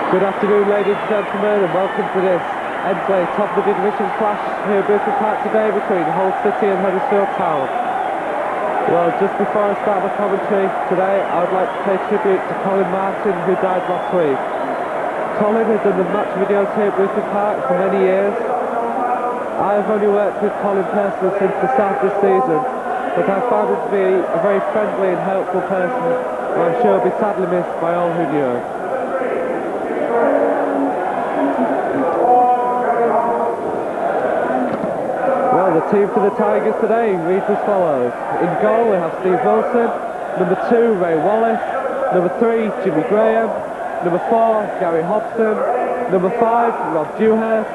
Good afternoon, ladies and gentlemen, and welcome to this Endsleigh top of the division clash here at Boothby Park today between Hull City and Huddersfield Town. Well, just before I start my commentary today, I would like to pay tribute to Colin Martin, who died last week. Colin has done the match videos here at Boothby Park for many years. I have only worked with Colin personally since the start of this season, but I found him to be a very friendly and helpful person, and I'm sure will be sadly missed by all who knew him. Well, the team for the Tigers today reads as follows. In goal we have Steve Wilson, number 2 Ray Wallace, number 3 Jimmy Graham, number 4 Gary Hobson, number 5 Rob Dewhurst,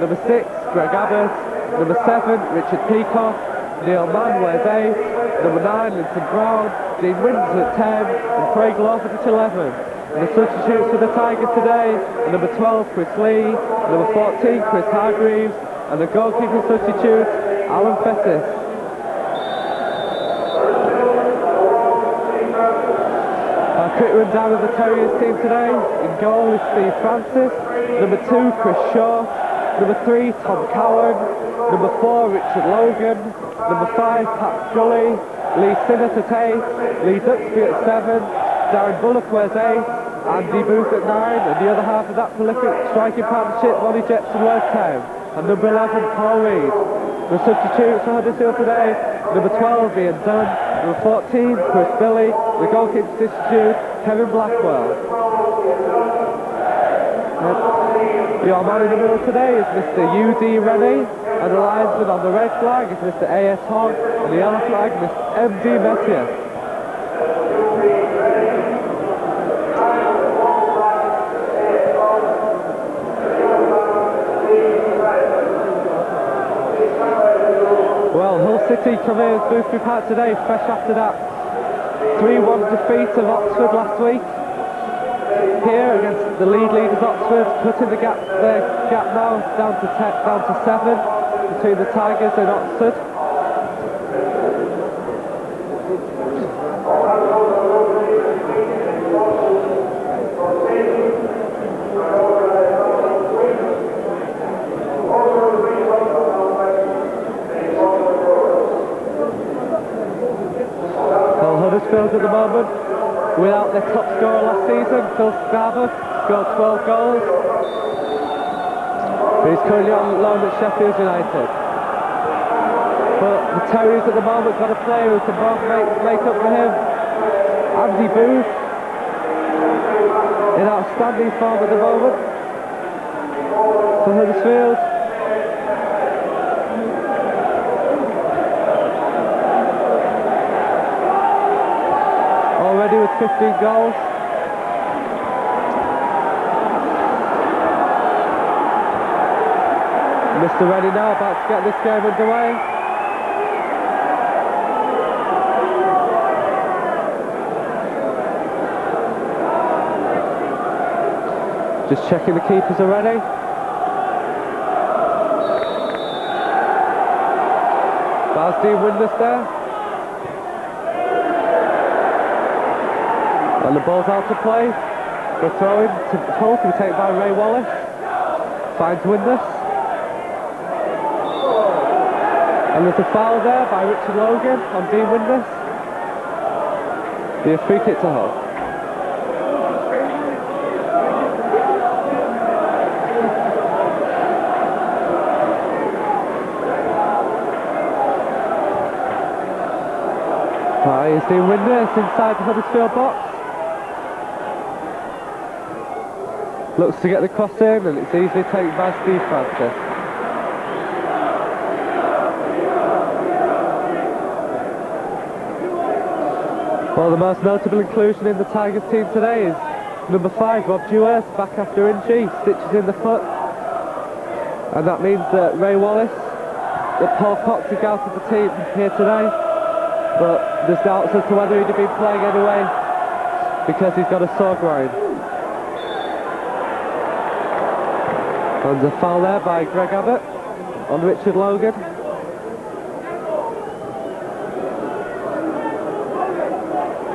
number 6 Greg Abbott, number 7 Richard Peacock, Neil Mann wears 8, number 9 Linton Brown, Dean Winters at 10 and Craig Lawford at 11. And the substitutes for the Tigers today are number 12 Chris Lee, number 14 Chris Hargreaves, and the goalkeeping substitute Alan Fettis. Our quick rundown of the Terriers team today. In goal is Steve Francis, number 2 Chris Shaw, number 3 Tom Cowan, number 4 Richard Logan, number 5 Pat Scully, Lee Sinnott at 8, Lee Duxby at 7, Darren Bullock wears 8, Andy Booth at 9, and the other half of that prolific striking partnership, Bonnie Jepson wears 10. And number 11, Paul Reed. The substitutes for Huddersfield today, number 12, Ian Dunn, number 14, Chris Billy, the goalkeeper substitute, Kevin Blackwell. Your man in the middle today is Mr. U.D. Rennie, and the linesman on the red flag is Mr. A.S. Hogg, and the yellow flag, Mr. M.D. Messier. Well, Hull City come here at Boothby Park today, fresh after that 3-1 defeat of Oxford last week. Here against the leaders Oxford, cutting the gap now down to 7 between the Tigers and Oxford. Huddersfield at the moment, without their top scorer last season, Phil Scarver, scored 12 goals. But he's currently on loan at Sheffield United. But the Terriers at the moment got a player who can both make up for him. Andy Booth, in outstanding form at the moment for Huddersfield. Already with 15 goals. Mr. Rennie now about to get this game underway. Just checking the keepers are ready. Dean Winters there. And the ball's out to play. The throw-in to Hull to be taken by Ray Wallace. Finds Winters. And there's a foul there by Richard Logan on Dean Winters. The free kick to Hull. Here's Dean Winters inside the Huddersfield box. Looks to get the cross in, and it's easily taken by Steve Francis. Well, the most notable inclusion in the Tigers team today is number 5, Rob Dewhurst, back after injury, stitches in the foot. And that means that Ray Wallace, that Paul Cox is out of the team here today. But there's doubts as to whether he'd have been playing anyway, because he's got a sore groin. And a foul there by Greg Abbott on Richard Logan.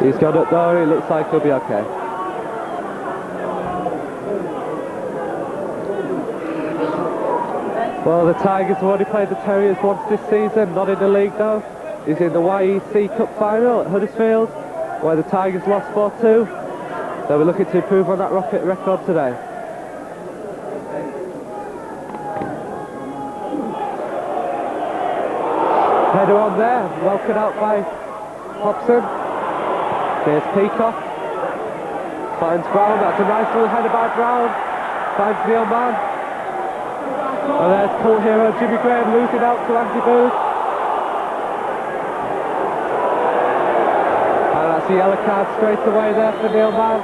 He's got it though, it looks like he'll be okay. Well, the Tigers have already played the Terriers once this season, not in the league though. It's in the YEC Cup final at Huddersfield, where the Tigers lost 4-2. So we're looking to improve on that record today. Header on there, well cut out by Hobson. Here's Peacock. Finds Brown, that's a nice little header by Brown. Finds Neil Mann. And there's cult hero Jimmy Graham losing out to Andy Booth. And that's a yellow card straight away there for Neil Mann.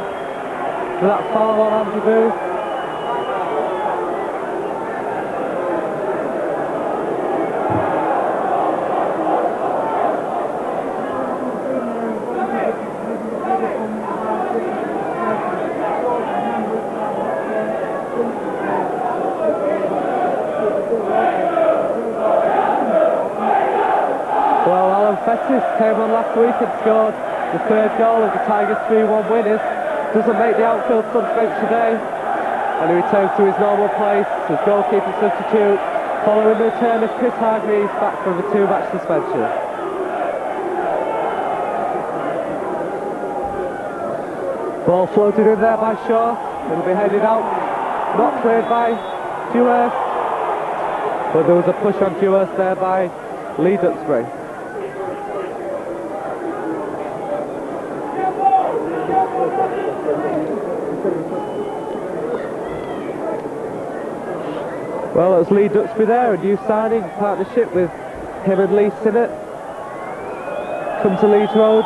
For that foul on Andy Booth. Fettis came on last week and scored the third goal of the Tigers' 3-1 winners. Doesn't make the outfield subs bench today, and he returns to his normal place as goalkeeper substitute following the return of Chris Hargreaves back from a 2-match suspension. Ball floated in there by Shaw. It'll be headed out, not cleared by Dewhurst, but there was a push on Dewhurst there by Lee Duxbury. Well, it was Lee Duxbury there, a new signing, partnership with him and Lee Sinnott. Come to Leeds Road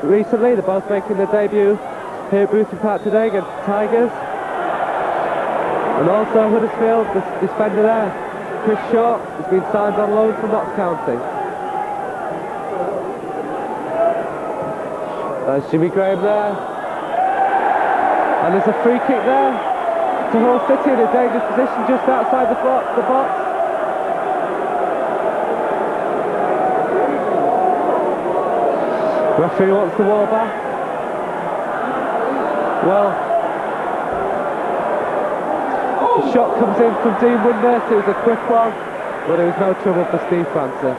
recently, they're both making their debut here at Boothby Park today against the Tigers. And also Huddersfield, the defender there, Chris Shaw, has been signed on loan from Notts County. There's Jimmy Graham there. And there's a free kick there to Hull City in a dangerous position just outside the box. Referee wants the ball back. Well, the shot comes in from Dean Windurst. It was a quick one, but there was no trouble for Steve Francis.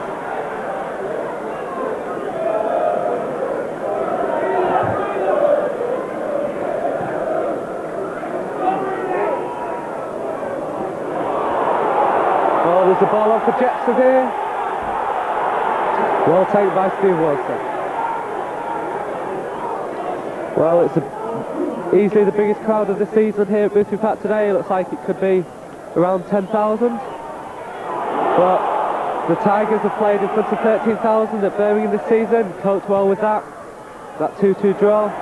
There's the ball on for Jepson here. Well taken by Steve Wilson. Well, it's easily the biggest crowd of the season here at Boothby Park today. It looks like it could be around 10,000. But the Tigers have played in front of 13,000 at Birmingham this season. Coped well with that 2-2 draw.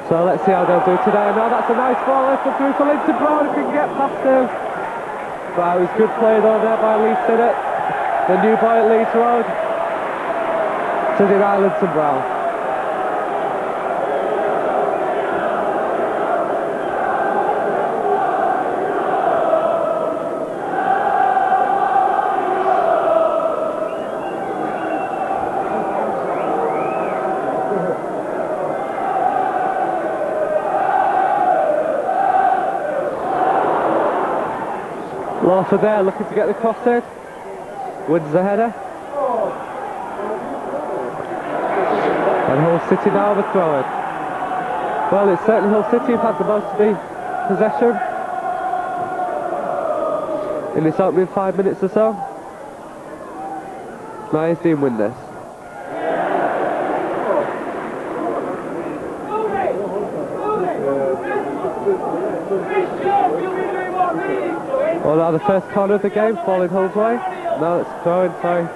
So let's see how they'll do today. Now that's a nice ball lifted through for Linton Brown if he can get past him. But it was good play though there by Lee Sinnott, the new boy at Leeds Road, to deny Linton Brown. Lawford there looking to get the cross in. Wins the header. And Hull City now have a throw in. Well, it's certainly Hull City who've had the most of the possession in this opening 5 minutes or so. Now he's Dean Windurst. Well, now the first corner of the game, falling Hull's way. No, it's throwing, sorry.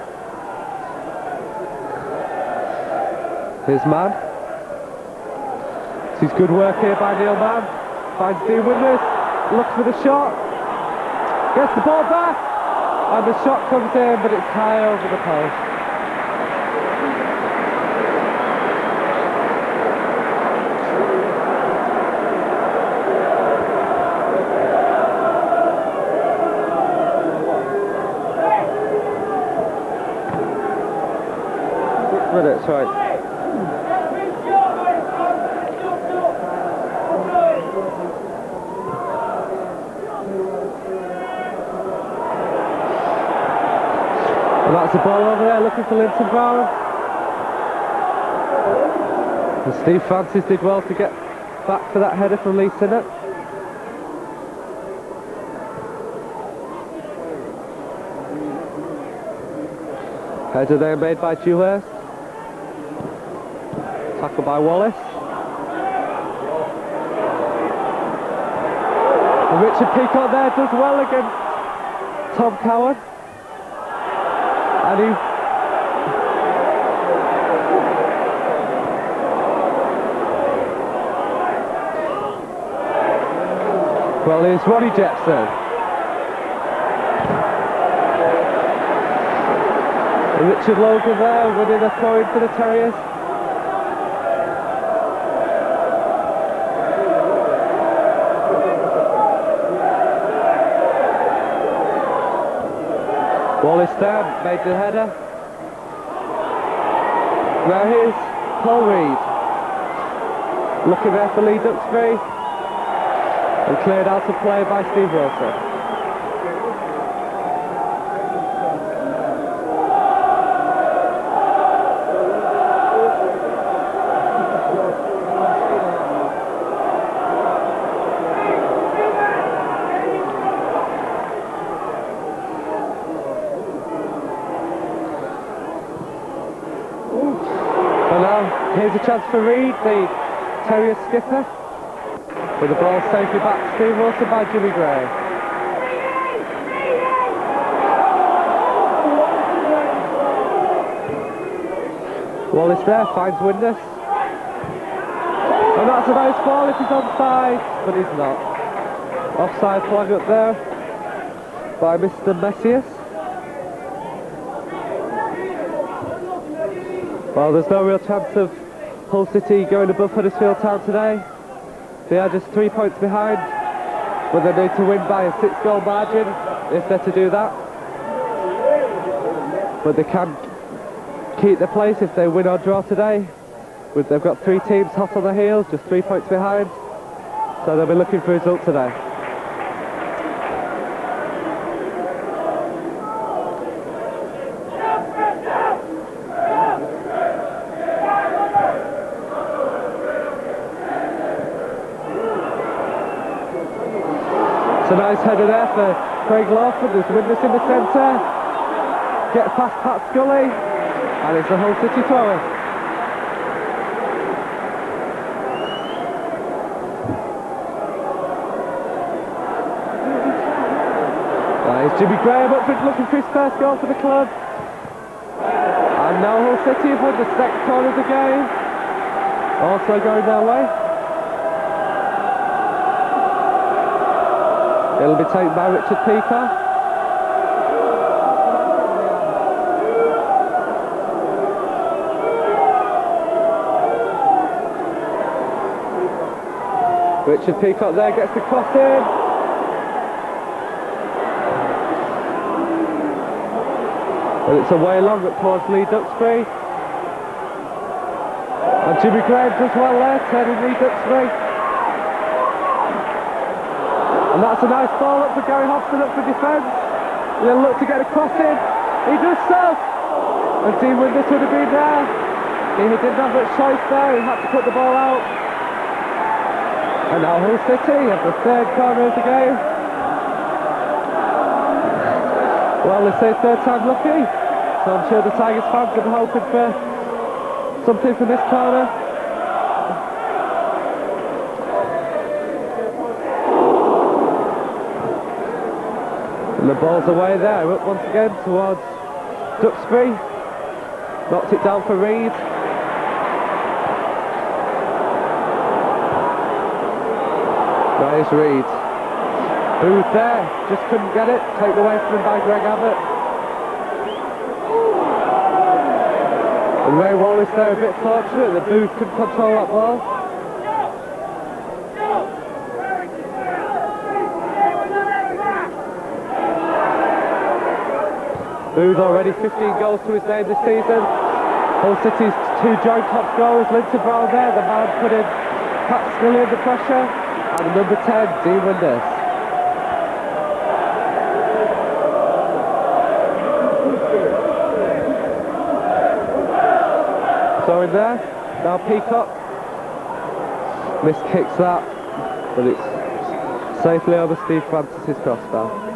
Here's Mann. This is good work here by Neil Mann. Finds Dean Windurst, looks for the shot. Gets the ball back. And the shot comes in, but it's high over the post. Minutes, right. That's the ball over there looking for Linton Brown. And Steve Francis did well to get back for that header from Lee Sinnott. Header there made by Dewhurst. Tackled by Wallace. And Richard Peacock there does well against Tom Cowan. And he... Well, here's Ronnie Jepson. And Richard Logan there winning a throw-in for the Terriers. Wallace there made the header. Now here's Paul Reed. Looking there for Lee Duxbury. And cleared out of play by Steve Wilson. And now here's a chance for Reed, the Terrier skipper. With the ball safely back to Steve Wilson by Jimmy Gray. Wallace there finds Windus. And that's a nice ball if he's onside, but he's not. Offside flag up there by Mr. Messias. Well, there's no real chance of Hull City going above Huddersfield Town today. They are just 3 points behind, but they need to win by a 6-goal margin if they're to do that. But they can keep their place if they win or draw today. They've got 3 teams hot on their heels, just 3 points behind, so they'll be looking for a result today. It's a nice header there for Craig Lawford. There's Windus in the centre. Gets past Pat Scully. And it's a Hull City thrower. It's Jimmy Graham up front looking for his first goal for the club. And now Hull City have won the second corner of the game. Also going their way. It'll be taken by Richard Peacock. Richard Peacock there gets the cross in. And it's away long up towards Lee Duxbury. And Jimmy Graham does well there, turning Lee Duxbury. And that's a nice ball up for Gary Hobson up for defence. He'll look to get a cross in. He does so. And Dean Windus would have been there. He didn't have much choice there. He had to put the ball out. And now Hull City have the third corner of the game. Well, they say third time lucky. So I'm sure the Tigers fans have been hoping for something from this corner. And the ball's away there, up once again towards Duxbury. Knocked it down for Reed. There's Reed. Booth there, just couldn't get it. Taken away from him by Greg Abbott. And Ray Wallace there a bit fortunate that Booth couldn't control that ball. Booth already 15 goals to his name this season. Hull City's 2 joint top scorers, Linton Brown there, the man putting Pat Scully under pressure, and number 10, Dean Windus. throw in there. Now Peacock. Miskicks that, but it's safely over Steve Francis's crossbar.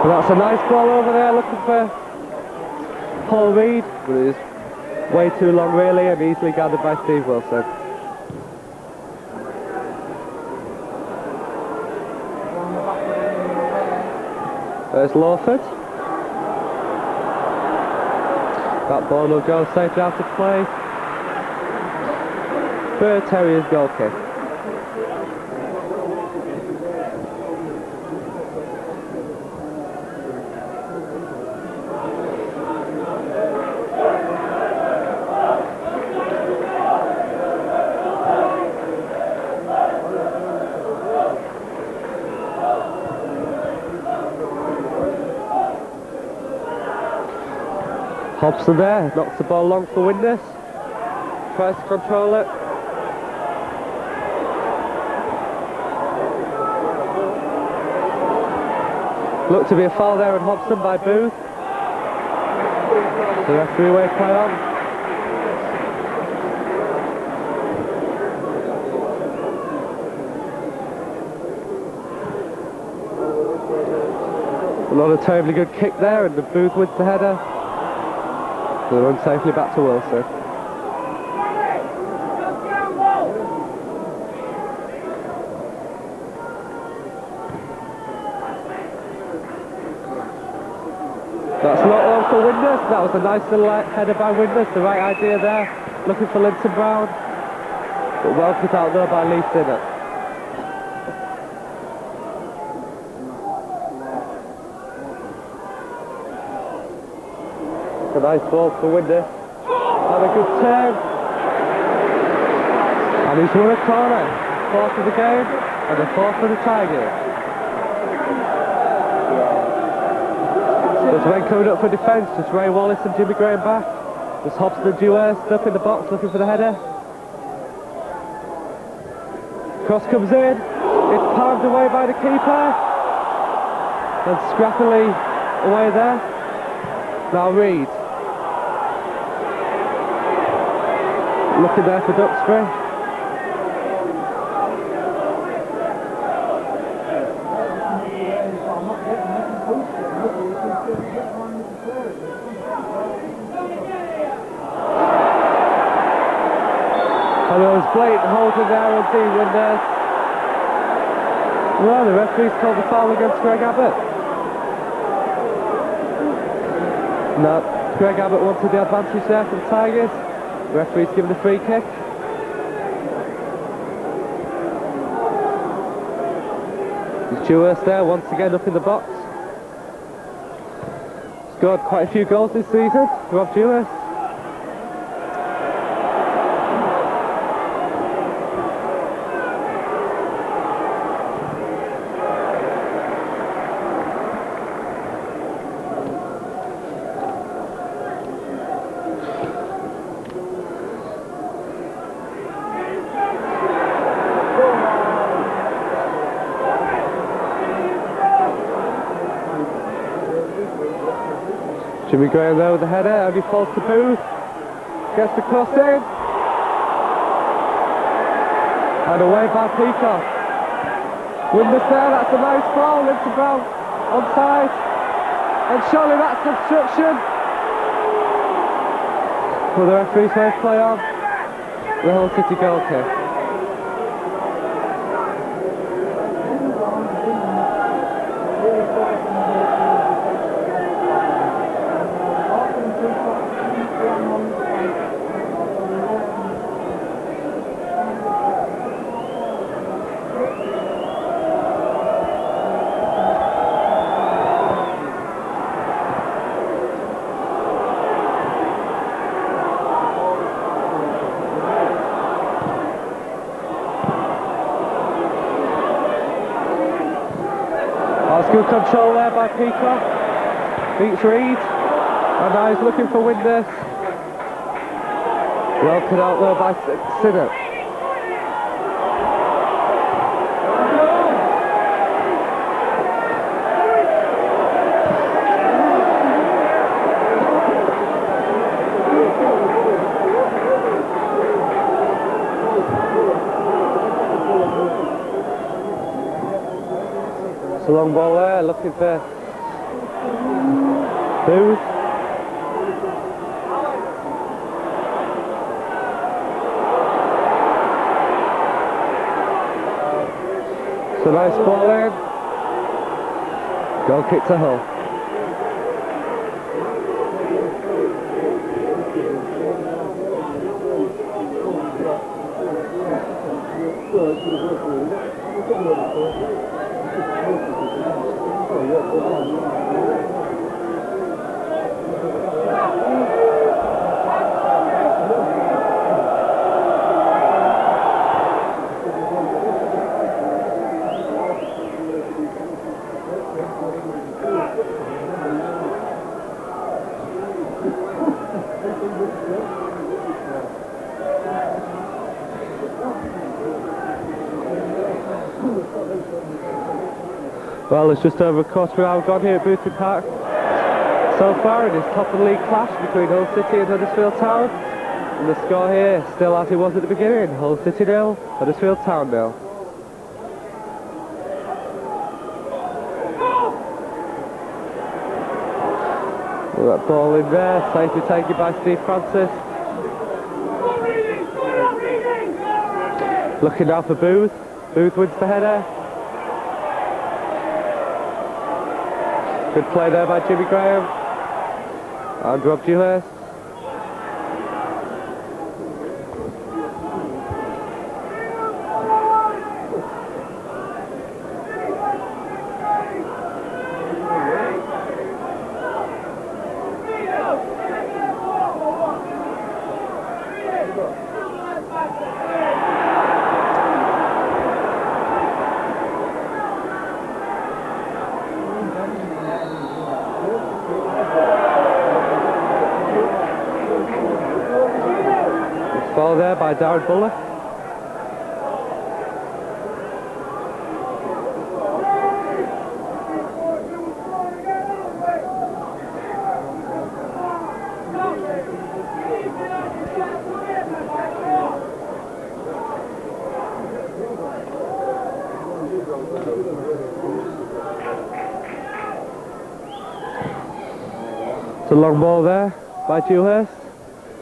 But that's a nice ball over there, looking for Paul Reed, but it is way too long really and easily gathered by Steve Wilson. There's Lawford. That ball will go safely out of play. Bird Terrier's goal kick. Hobson there, knocks the ball long for Windus. Tries to control it. Looked to be a foul there on Hobson by Booth. The referee way play on. Not a terribly good kick there, and the Booth wins the header. They run safely back to Wilson. That's not long for Windus. That was a nice little header by Windus. The right idea there. Looking for Linton Brown. But well put out there by Lee Sinnott. A nice ball for Windus. Had a good turn. And he's won a corner. Fourth of the game and the fourth for the Tigers. There's men coming up for defence, just Ray Wallace and Jimmy Graham back. There's Hobson and Dewhurst up in the box looking for the header. Cross comes in. It's palmed away by the keeper. And scrappily away there. Now Reed. Looking there for Duxbury. And there was blatant holding there on Dean Windus. Well, the referee's called the foul against Greg Abbott. No, Greg Abbott wanted the advantage there for the Tigers. The referee's given the free kick. There's Dewhurst there once again up in the box. Scored quite a few goals this season, Rob Dewhurst. Jimmy Graham there with the header, only falls to Booth. Gets the cross in. And away by Peacock. Windus there, that's a nice ball. Linton Brown onside. And surely that's obstruction. Well, the referee's way play on. The Hull City goal kick. Good control there by Peacock. Beats Reed. And now he's looking for Windus. Well cut out there by Sinnott. It's a long ball there, looking for Booth. It's a nice ball in. Goal kick to Hull. Well, it's just over a quarter of an hour gone here at Boothby Park so far in this top of the league clash between Hull City and Huddersfield Town. And the score here, still as it was at the beginning, Hull City 0, Huddersfield Town 0. Well, that ball in there, safely taken by Steve Francis. Looking now for Booth. Booth wins the header. Good play there by Jimmy Graham. And Rob Dewhurst. Ball there by Darren Bullock. It's a long ball there by Dewhurst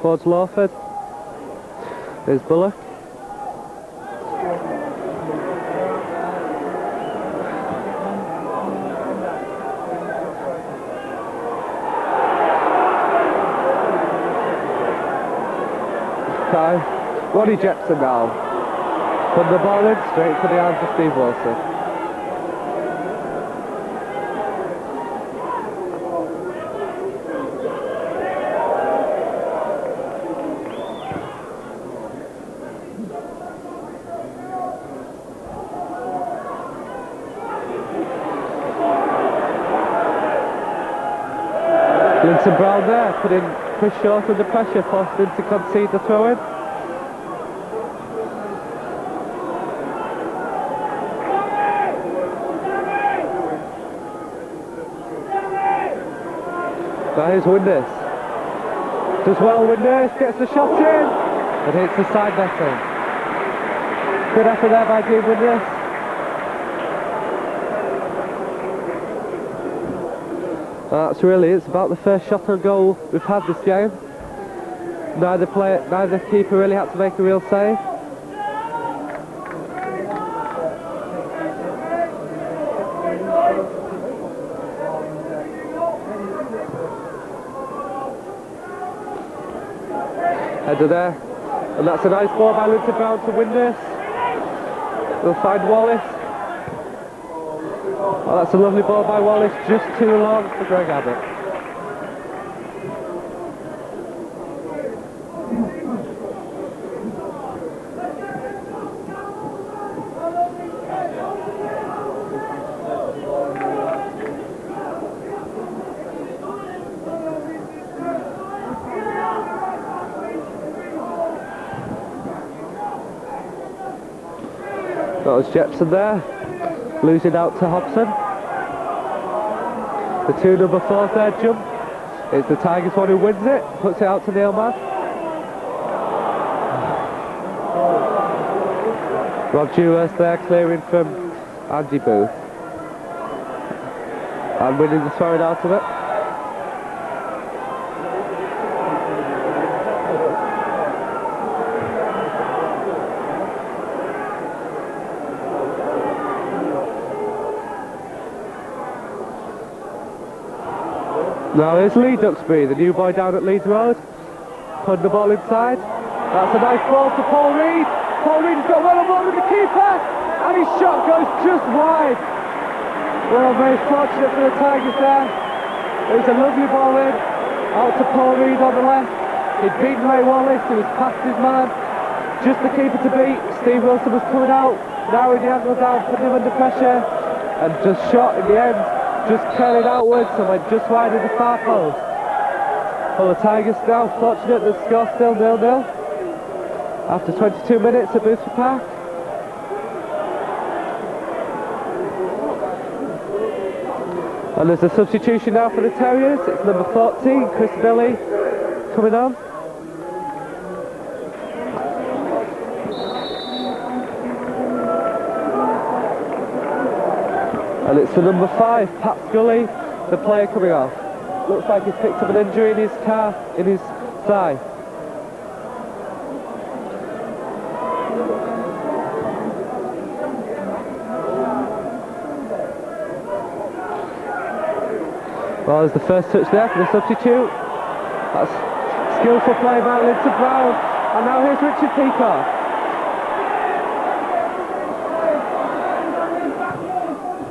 towards Lawford. There's Bullock. Time. Ronnie Jepson now. Put the ball in straight to the arms of Steve Wilson. Linton Brown there, putting Chris Short under pressure, forced him to concede the throw-in. That is Windus. Does well Windus, gets the shot in, and hits the side netting. Good effort there by Dean Windus. That's really, it's about the first shot on goal we've had this game. Neither keeper really had to make a real save. Header there, and that's a nice ball by Linton Brown to Windus. We'll find Wallace. Oh, that's a lovely ball by Wallace, just too long for Greg Abbott. That was Jepson there, losing out to Hobson. The two number 4s there jump. It's the Tigers one who wins it, puts it out to Neilman. Rob Dewhurst there clearing from Andy Booth. And winning the throwing out of it. Now here's Lee Duxbury, the new boy down at Leeds Road, putting the ball inside. That's a nice ball to Paul Reed. Paul Reed's got one-on-one with the keeper, and his shot goes just wide. Well, very fortunate for the Tigers there. It was a lovely ball in, out to Paul Reed on the left. He'd beaten Ray Wallace, who was past his man. Just the keeper to beat. Steve Wilson was coming out, narrowing the angle down, putting him under pressure, and just shot in the end. Just curling outwards and went just wide of the far post. Well, the Tigers now fortunate the score still 0-0 after 22 minutes at Boothby Park. And there's a substitution now for the Terriers. It's number 14, Chris Billy, coming on. And it's the number 5, Pat Scully, the player coming off. Looks like he's picked up an injury in his calf, in his thigh. Well, there's the first touch there for the substitute. That's skillful play by Linton Brown. And now here's Richard Peacock.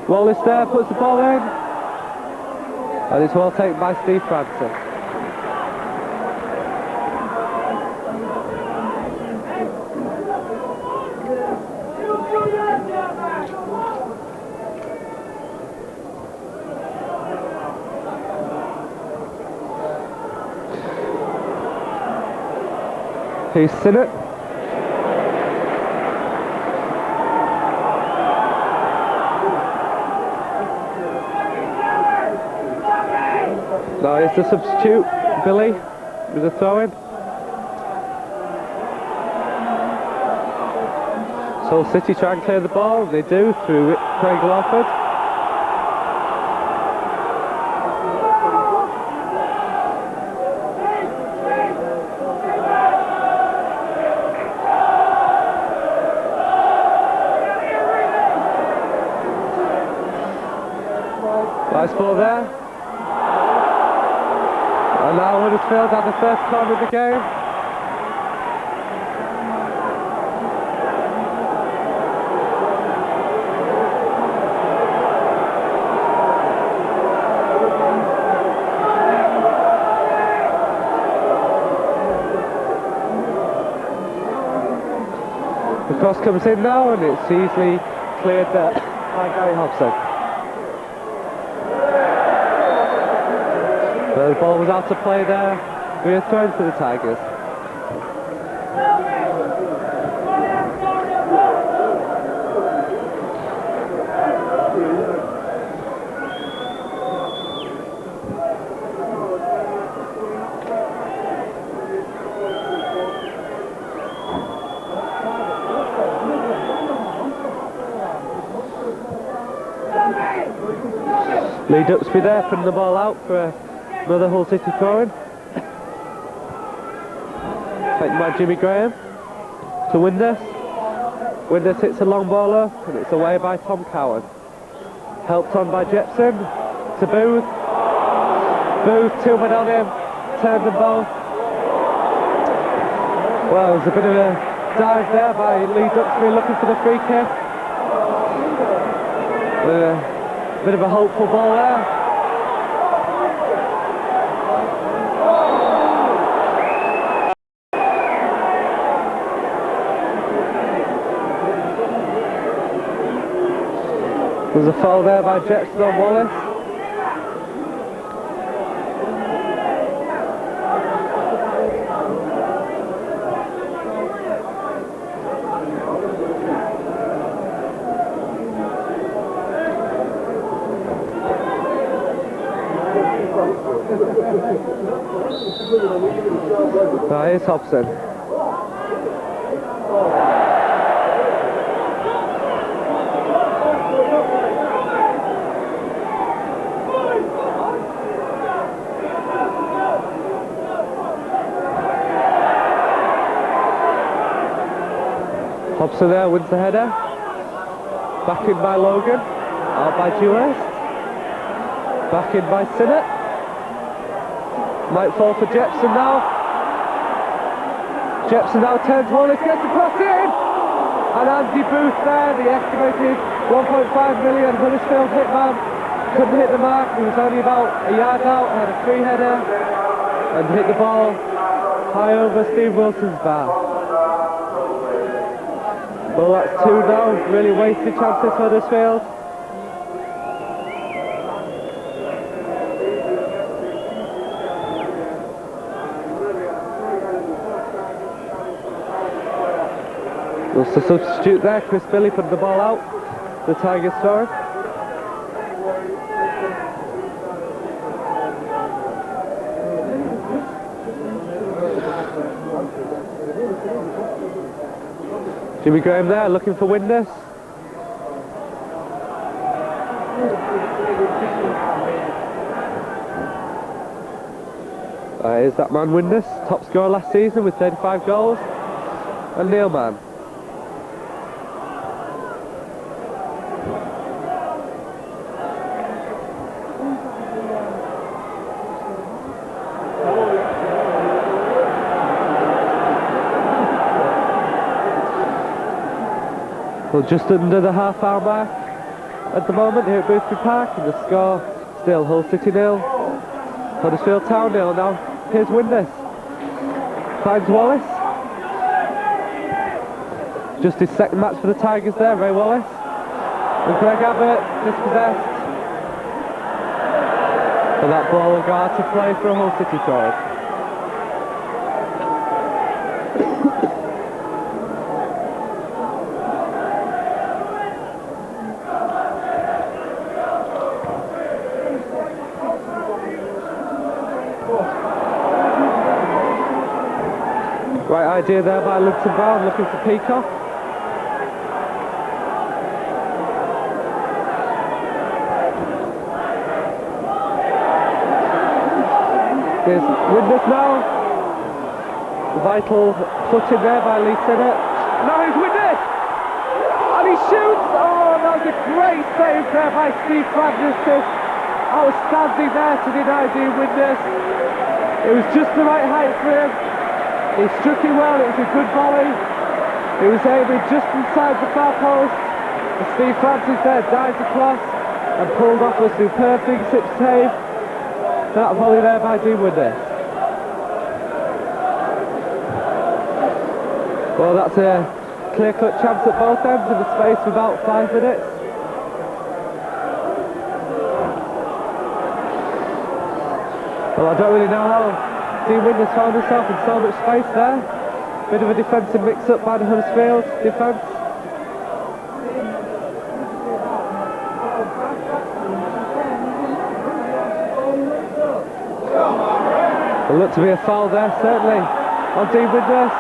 Wallace there, puts the ball in, and it's well taken by Steve Francis. Here's Sinnott. Now it's the substitute, Billy, with a throw-in. So City try and clear the ball, they do, through Craig Lawford. Nice ball there. And now Huddersfield have the first corner of the game. The cross comes in now and it's easily cleared there by Gary Hobson. The ball was out to play there. We are thrown for the Tigers. Lee Duxbury there, putting the ball out for another Hull City throw-in. Taken by Jimmy Graham to Windus. Windus hits a long ball up and it's away by Tom Cowan. Helped on by Jepson to Booth. Booth, 2 men on him, turned them both. Well, there's a bit of a dive there by Lee Duxbury looking for the free kick. A bit of a hopeful ball there. There's a foul there by Jepson on Wallace. Right, here's Hobson. Hobson there wins the header. Back in by Logan. Out by Dewhurst. Back in by Sinnott. Might fall for Jepson now. Jepson now turns Wallace, gets the cross in! And Andy Booth there, the estimated 1.5 million Huddersfield hitman. Couldn't hit the mark, he was only about a yard out, had a free header and hit the ball high over Steve Wilson's bar. Well, that's 2 now, really wasted chances for Huddersfield. What's the substitute there? Chris Billy put the ball out. The Tigers scored. Jimmy Graham there looking for Windus. Here's that man Windus, top scorer last season with 35 goals. And Neil Man. Well, just under the half-hour mark at the moment here at Boothby Park, and the score still Hull City 0, Huddersfield Town 0. Now here's Windus, finds Wallace. Just his second match for the Tigers there, Ray Wallace. And Greg Abbott dispossessed. And that ball will go out to play for a Hull City side. Right idea there by Luton Brown, looking for Peacock. There's Windus now. Vital foot in there by Lee Sinnott. Now here's Windus! And he shoots! Oh, that was a great save there by Steve Francis. Outstanding there to deny Dean Windus. It was just the right height for him. He struck it well, it was a good volley. He was aiming just inside the far post. And Steve Francis there dives across and pulled off a superb big sip save. That volley there by Dean Windus. Well, that's a clear-cut chance at both ends in the space of about 5 minutes. Well, I don't really know how Dean Windus found himself in so much space there. Bit of a defensive mix-up by the Huddersfield defence. It looked to be a foul there, certainly, on Dean Windus.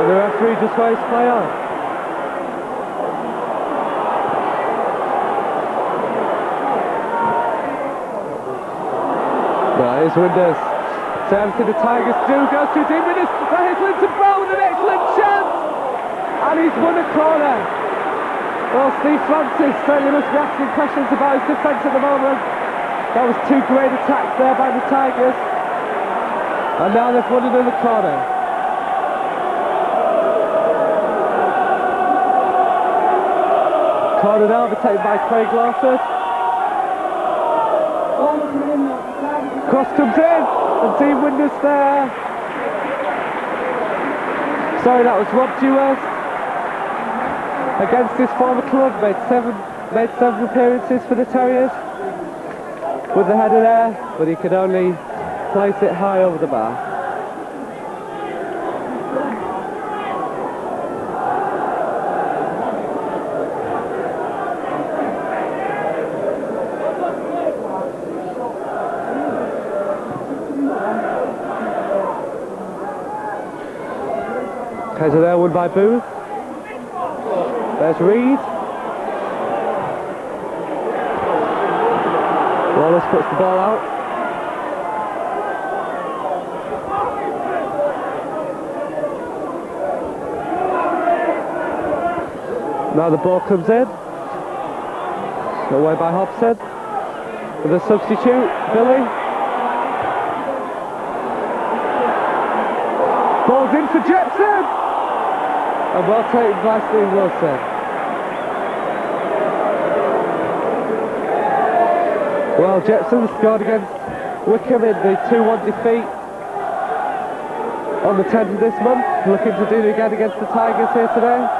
And the referee just waves play on. Here's Windus. So everything the Tigers do goes through Dean Windus. Here's Linton Brown with an excellent chance. And he's won a corner. Well, Steve Francis certainly must be asking questions about his defence at the moment. That was 2 great attacks there by the Tigers. And now they've won another corner. Corner now be taken by Craig Lawford. Cross comes in, and Dean Windus there. Sorry, that was Rob Dewhurst. Against his former club, made seven appearances for the Terriers. With the header there, but he could only place it high over the bar. Header there, won by Booth. There's Reed. Wallace puts the ball out. Now the ball comes in. Away by Hobson. With a substitute, Billy. Ball's in for Jepson! And well taken by Steve Wilson. Well, Jepson scored against Wickham in the 2-1 defeat on the 10th of this month. Looking to do it again against the Tigers here today.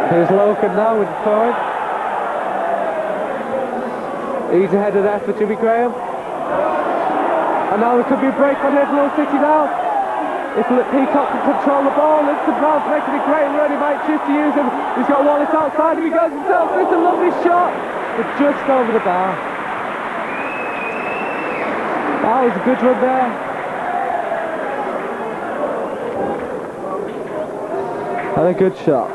Here's Logan now with the forward. Easy header there for Jimmy Graham. And now there could be a break on Huddersfield City now. If Peacock can control the ball, Linton Brown's making a great run, he might choose to use him. He's got Wallace outside, and he goes himself, it's a lovely shot, but just over the bar. That was a good run there. And a good shot.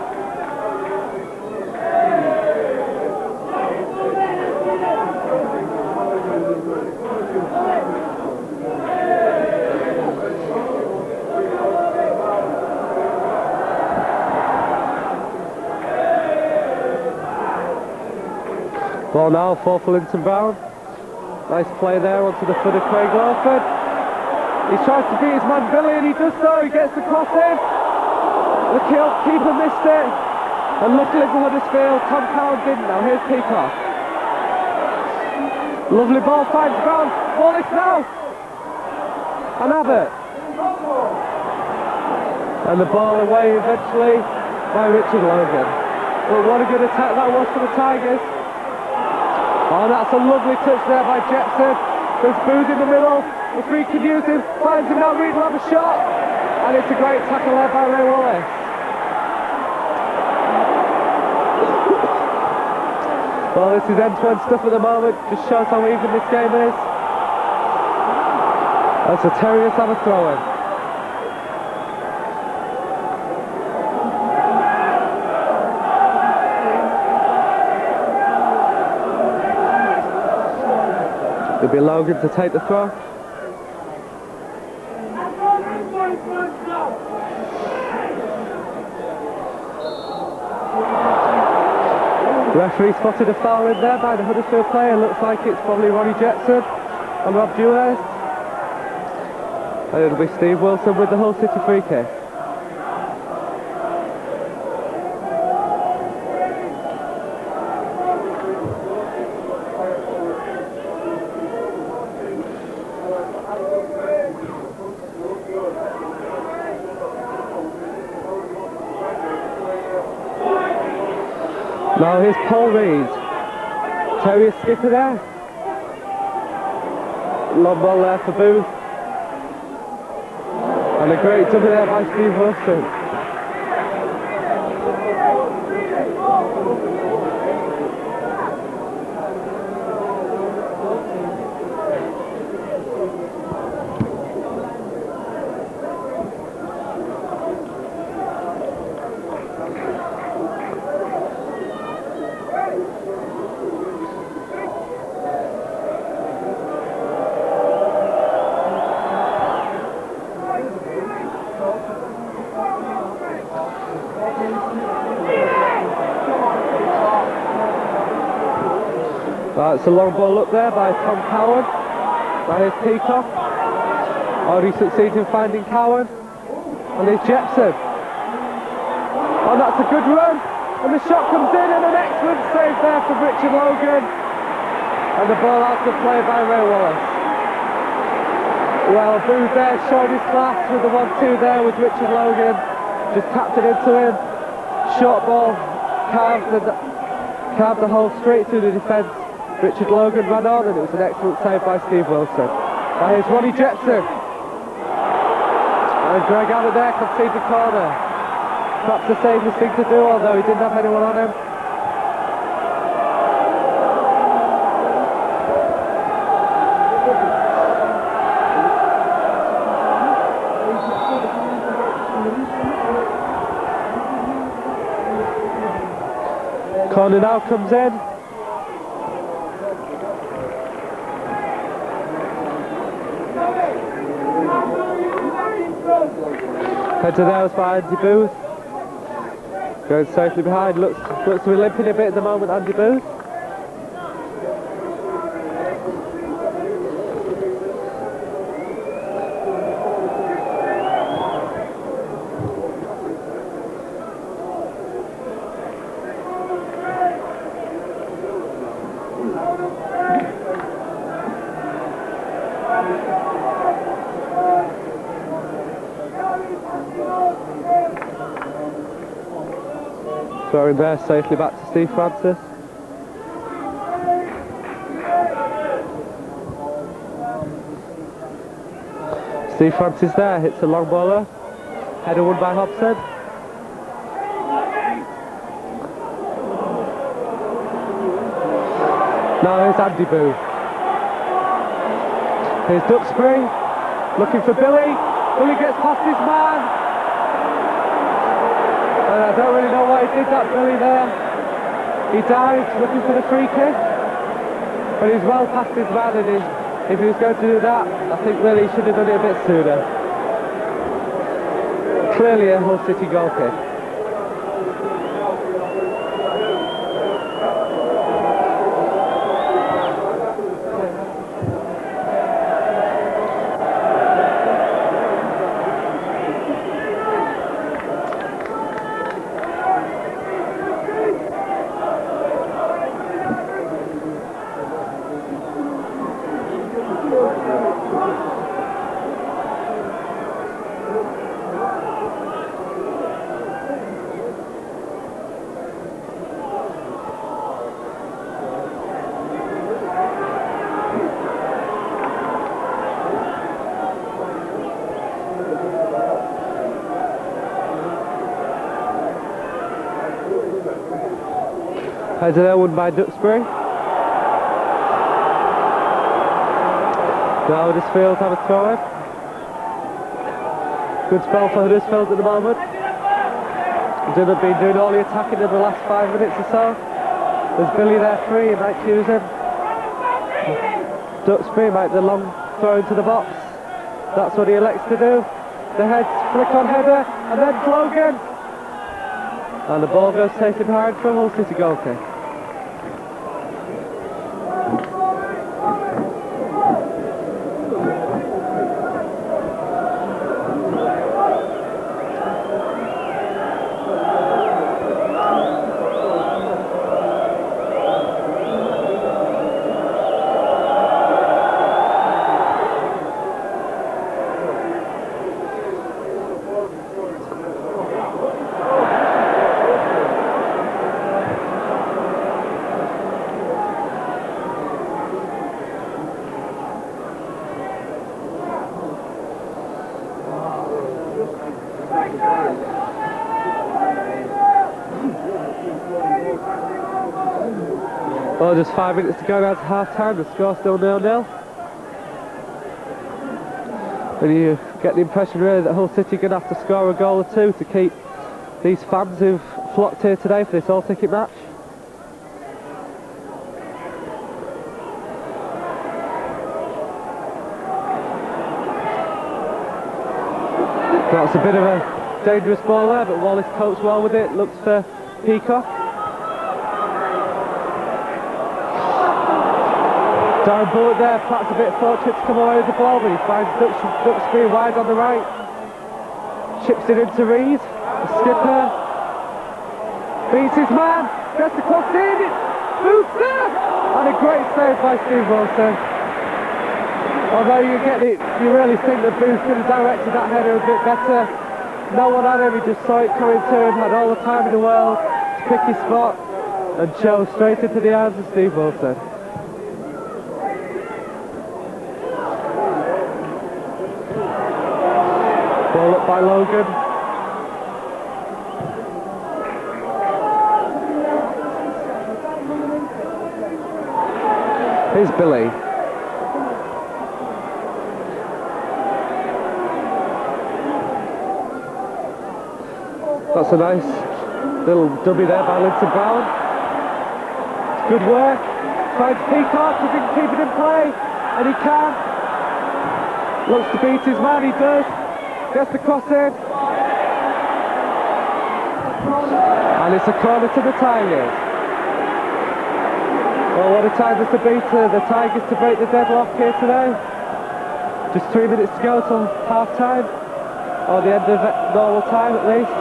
Ball now for Linton Brown. Nice play there onto the foot of Craig Lawford. He tries to beat his man Billy and he does so. He gets the cross in. The keeper missed it. And luckily for Huddersfield, Tom Cowan didn't. Now here's Peacock. Lovely ball finds Brown. Wallace now. And Abbott. And the ball away eventually by Richard Logan. Well, what a good attack that was for the Tigers. Oh, that's a lovely touch there by Jepson. There's Booth in the middle. If Reed can use him, finds him now. Reed will have a shot. And it's a great tackle there by Ray Wallace. Well, this is end-to-end stuff at the moment. Just shows how even this game is. As the Terriers have a throw-in. It'll be Logan to take the throw. Referee spotted a foul in there by the Huddersfield player. Looks like it's probably Ronnie Jetson and Rob Dewhurst. And it'll be Steve Wilson with the Hull City free kick. Now here's Paul Reed. Terrier skipper there. Long ball there for Booth. And a great double there by Steve Wilson. It's a long ball up there by Tom Cowan. Now here's Peacock. Already succeeds in finding Cowan. And here's Jepson. Oh, that's a good run. And the shot comes in and an excellent save there from Richard Logan. And the ball out to play by Ray Wallace. Well, Booth there showed his class with the 1-2 there with Richard Logan. just tapped it into him. Short ball, carved the hole straight through the defence. Richard Logan ran on, and it was an excellent save by Steve Wilson. Now here's Ronnie Jepson. And Greg Abbott there conceded the corner. Perhaps the safest thing to do, although he didn't have anyone on him. Corner now comes in. Header there was by Andy Booth. Going safely behind, looks to be limping a bit at the moment, Andy Booth. Throwing there safely back to Steve Francis. Steve Francis there, hits a long bowler. Header won by Hobson. Now here's Andy Booth. Here's Duxbury, looking for Billy. Billy gets past his man. I don't really know why he did that, Billy there. He dived looking for the free kick, but he's well past his man, and if he was going to do that, I think really he should have done it a bit sooner. Clearly a Hull City goal kick. Header there won by Duxbury. Now Huddersfield have a throw in. Good spell for Huddersfield at the moment. They've been doing all the attacking in the last 5 minutes or so. There's Billy there free, he might choose him. Duxbury might the long throw into the box. That's what he elects to do. The head flick on header, and then Logan. And the ball goes safely behind for a Hull City goal kick. Oh, just 5 minutes to go now to half time, the score's still 0-0. And you get the impression really that Hull City are going to have to score a goal or two to keep these fans who've flocked here today for this all-ticket match. That's a bit of a dangerous ball there, but Wallace copes well with it, looks for Peacock. Darren Bullock there, perhaps a bit fortunate to come away with the ball, but he finds Duxbury wide on the right. Chips it into Reed, the skipper. Beats his man, gets the cross in, it's Booth there! And a great save by Steve Wilson. Although you get it, you really think that Booth could have directed that header a bit better. no one had him, he just saw it coming to him, had all the time in the world to pick his spot and chose straight into the hands of Steve Wilson. Ball up by Logan. Here's Billy. That's a nice little dummy there by Linton Brown. It's good work. Finds Peacock, he can keep it in play, and he can. Looks to beat his man, he does. Gets the cross in. And it's a corner to the Tigers. Well, what a time this to beat the Tigers to break the deadlock here today. Just 3 minutes to go till half time, or the end of normal time at least.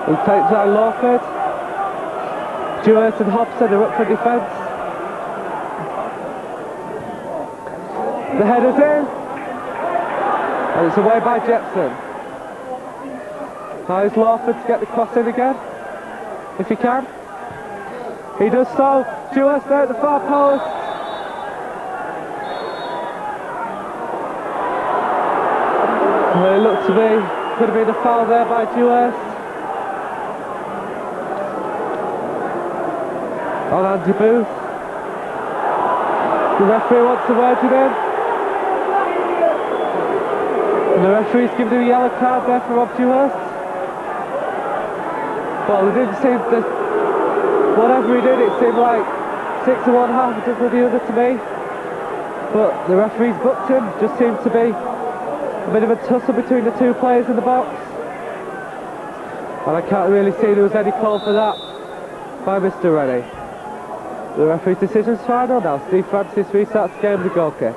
We'll take down Lawford. Jewett and Hobson are up for defence. The header's in. And it's away by Jepson. Now is Lawford to get the cross in again, if he can. He does so. Jewett there at the far post. Well, it looked to be, could have been a foul there by Jewett. On Andy Booth. The referee wants to word with him. And the referee's given him a yellow card there for Rob Dewhurst. Well, it didn't seem to, whatever he did, it seemed like 6 of one, half a dozen of the other to me. But the referee's booked him. Just seemed to be a bit of a tussle between the two players in the box. And I can't really see there was any call for that by Mr. Rennie. The referee's decision's final now. Steve Francis restarts the game with a goal kick.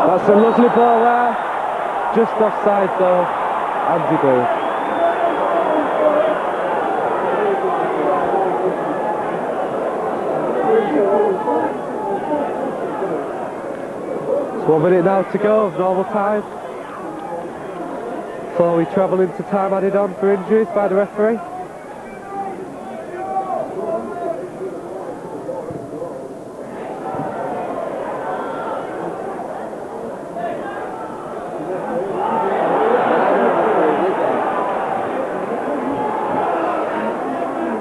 That's a lovely ball there. Just offside though. Andy Booth. It's 1 minute now to go of normal time before we travel into time added on for injuries by the referee.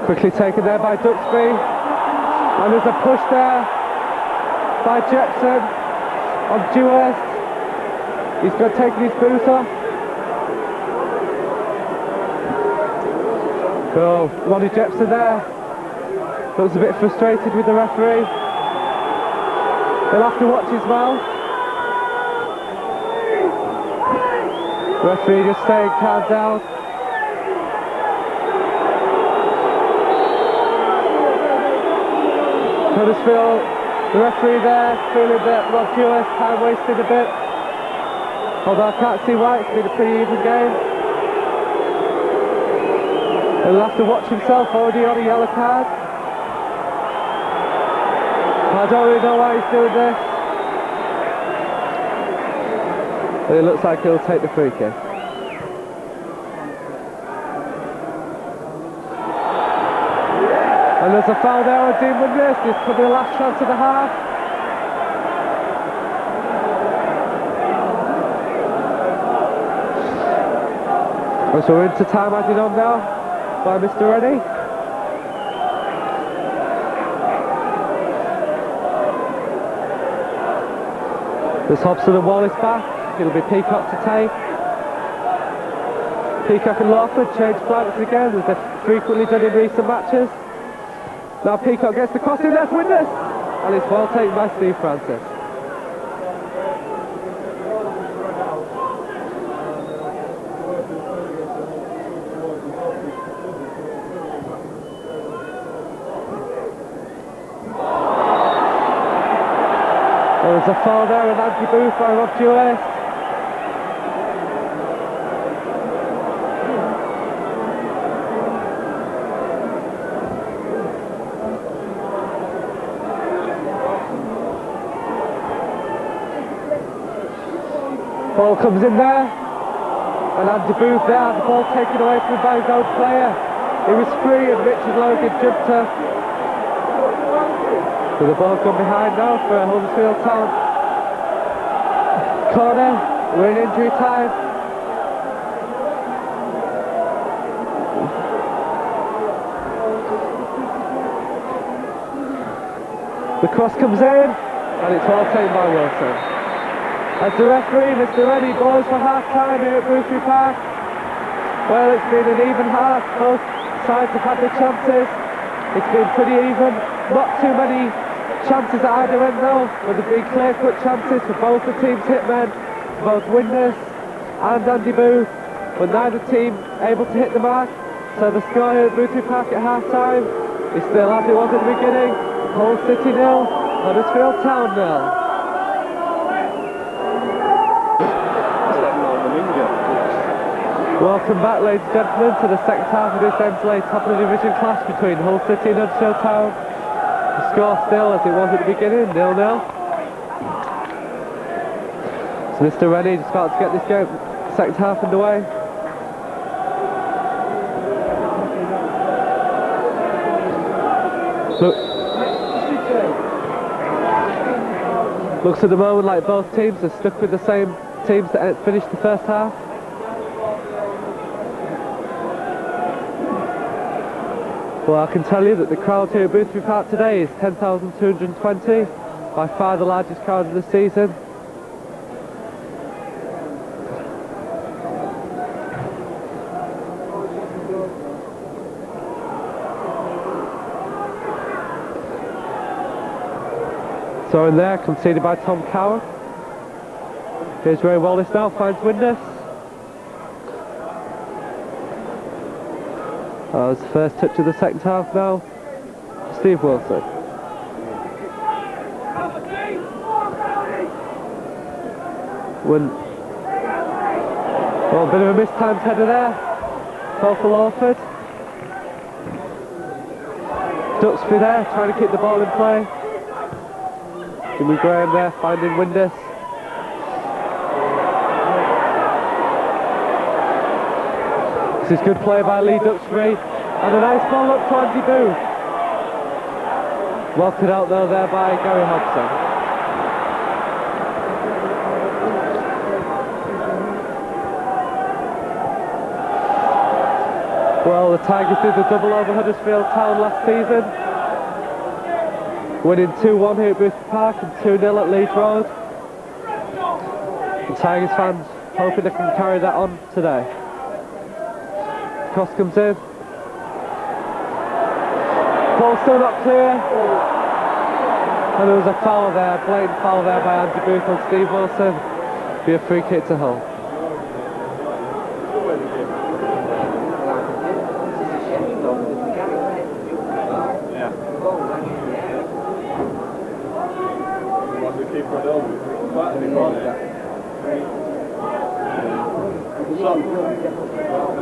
Quickly taken there by Duxby, and there's a push there by Jepson on Dewhurst. He's got taken his boot off. So Ronnie Jepson there looks a bit frustrated with the referee. He'll have to watch his mouth. The referee just staying calm down. Huddersfield, the referee there, feeling that Rob Dewhurst time wasted a bit. Although I can't see why, it's been a pretty even game. He'll have to watch himself, already on a yellow card. I don't really know why he's doing this. But it looks like he'll take the free kick. And there's a foul there on Dean Windus. This could be the last chance of the half. So we're into time added on now by Mr. Rennie. There's Hobson and Wallace back. It'll be Peacock to take. Peacock and Lawford change flanks again, as they've frequently done in recent matches. Now Peacock gets the cross in, there's Windus! And it's well taken by Steve Francis. There's a foul there of Andy Booth by Rob Dewhurst. Ball comes in there, and Andy Booth there, the ball taken away from him by his own player. He was free and Richard Logan jumped her. So the ball gone behind now for Huddersfield Town. Corner, we're in injury time. The cross comes in, and it's well taken by Wilson. As the referee, Mr. Rennie, blows for half-time here at Boothby Park. Well, it's been an even half. Both sides have had the chances. It's been pretty even. Not too many chances at either end though, but there've been clear-cut chances for both the team's hitmen, both Windus and Andy Booth, but neither team able to hit the mark. So the score here at Boothby Park at half-time is still as it was at the beginning. Hull City 0, Huddersfield Town 0. Welcome back, ladies and gentlemen, to the second half of this Endsleigh top of the division clash between Hull City and Huddersfield Town. The score still as it was at the beginning, 0-0. So Mr. Rennie just about to get this game, second half underway. Looks at the moment like both teams are stuck with the same teams that finished the first half. Well, I can tell you that the crowd here at Boothby Park today is 10,220, by far the largest crowd of the season. So in there, conceded by Tom Cowan. Here's Ray Wallace now, finds Windus. That was the first touch of the second half now. Steve Wilson. Well, a bit of a mistimed header there. Fell for Lawford. Duxbury there, trying to keep the ball in play. Jimmy Graham there, finding Windus. This is good play by Lee Duxbury, and a nice ball up to Andy Booth. Well put out though there by Gary Hobson. Well, the Tigers did the double over Huddersfield Town last season, winning 2-1 here at Boothby Park and 2-0 at Leeds Road. The Tigers fans hoping they can carry that on today. Cross comes in. Ball still not clear. And there was a foul there, blatant foul there by Andy Booth on Steve Wilson. Be a free kick to Hull.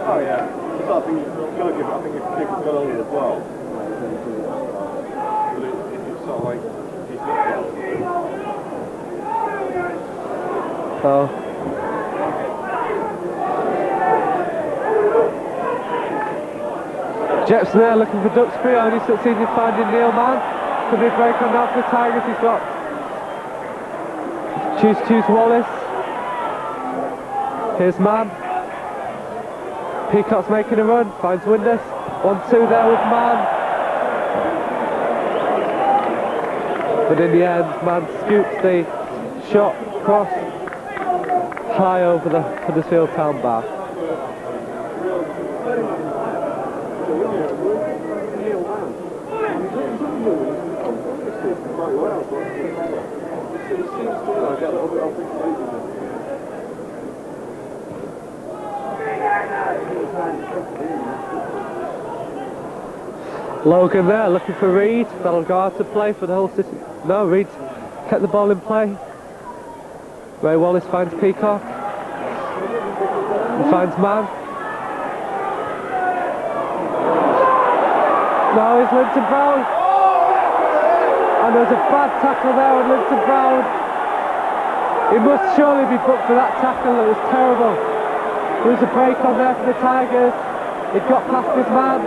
Oh yeah, I think if the kick has gone over as well. It's sort of like Oh. Jepson there looking for Duxbury, only succeeded in finding Neil Mann. Could be a break on now for the Tigers. He's got choose Wallace. Here's Mann. Peacock's making a run, finds Windus. 1-2 there with Mann. But in the end, Mann scoops the shot cross high over the Huddersfield Town bar. Logan there looking for Reed. That'll go out to play for the Hull City. No, Reed kept the ball in play. Ray Wallace finds Peacock. He finds Mann. Now it's Linton Brown. And there's a bad tackle there on Linton Brown. He must surely be booked for that tackle. It was terrible. There was a break on there for the Tigers. It got past his man.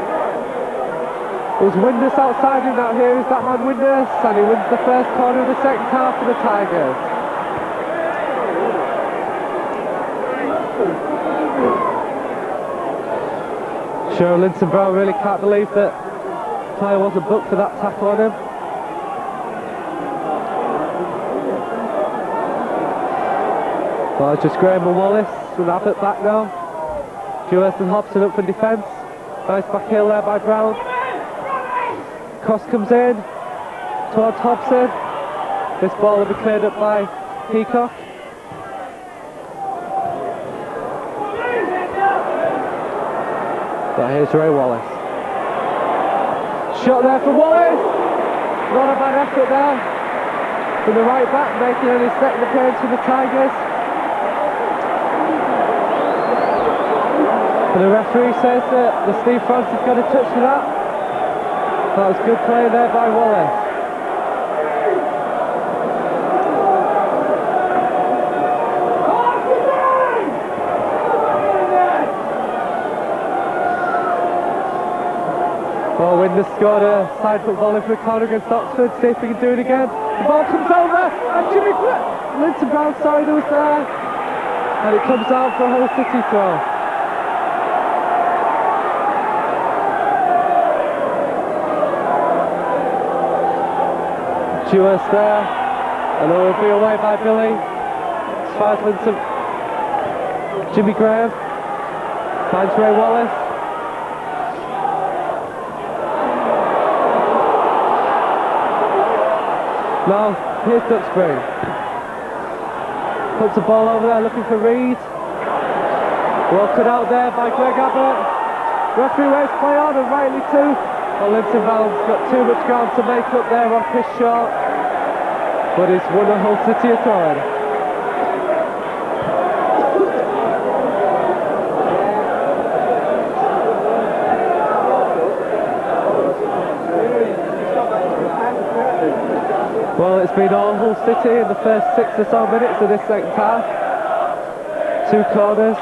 It was Windus outside him. Now here is that man Windus, and he wins the first corner of the second half for the Tigers. Sure, Linton Brown really can't believe that player wasn't booked for that tackle on him. Well, it's just Graham and Wallace with Abbott back now. Dewhurst and Hobson up for defence. Nice back heel there by Brown. Cross comes in towards Hobson. This ball will be cleared up by Peacock. But here's Ray Wallace. Shot there from Wallace. Not a bad effort there from the right back, making his second appearance for the Tigers. And the referee says that the Steve Francis got a touch for that. That was good play there by Wallace. Well, Windus scored a side foot volley for a corner against Oxford. See if we can do it again. The ball comes over, and Linton Brown, sorry, was there. And it comes out for a Hull City throw. Dewhurst there, and it will be away by Billy. As far as Linton, Jimmy Graham finds Ray Wallace. Now, here's Duxbury. Puts the ball over there looking for Reed. Well cut out there by Greg Abbott. Referee waves play on, and rightly too. Well, Linton Brown's got too much ground to make up there on piss short. But he's won a Hull City authority. Well, it's been all Hull City in the first 6 or so minutes of this second half. 2 corners.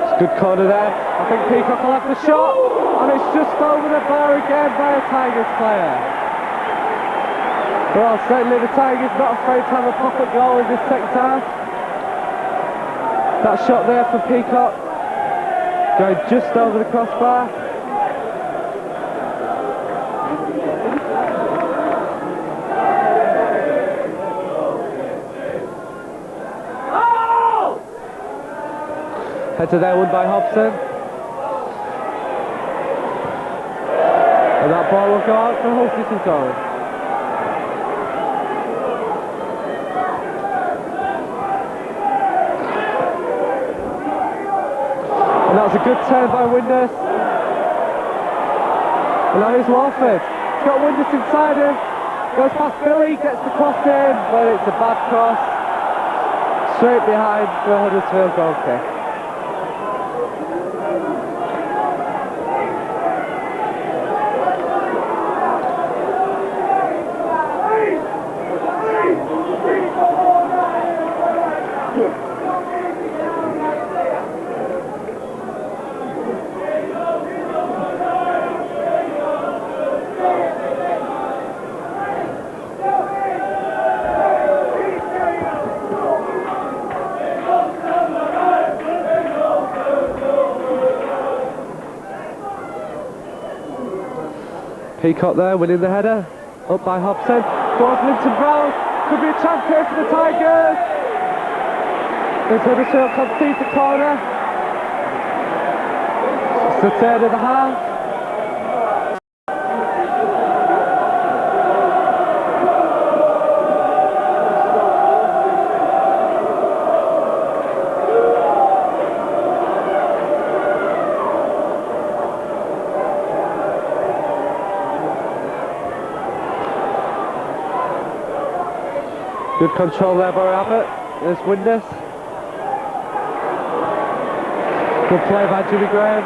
It's a good corner there. I think Peacock will have the shot, and it's just over the bar again by a Tigers player. Well, certainly the Tigers not afraid to have a pop-up goal in this second half. That shot there from Peacock, going just over the crossbar. Header there won by Hobson. And that ball will go out for Hull City goal. And that was a good turn by Windus. And now here's Lawford. He's got Windus inside him. Goes past Billy, gets the cross in, but it's a bad cross. Straight behind for a Huddersfield goal kick. Peacock there, winning the header. Up by Hobson. Towards Linton Brown. Could be a chance here for the Tigers. As Huddersfield concedes the corner. It's the third of the half. Good control there by Abbott. There's Windus. Good play by Jimmy Graham.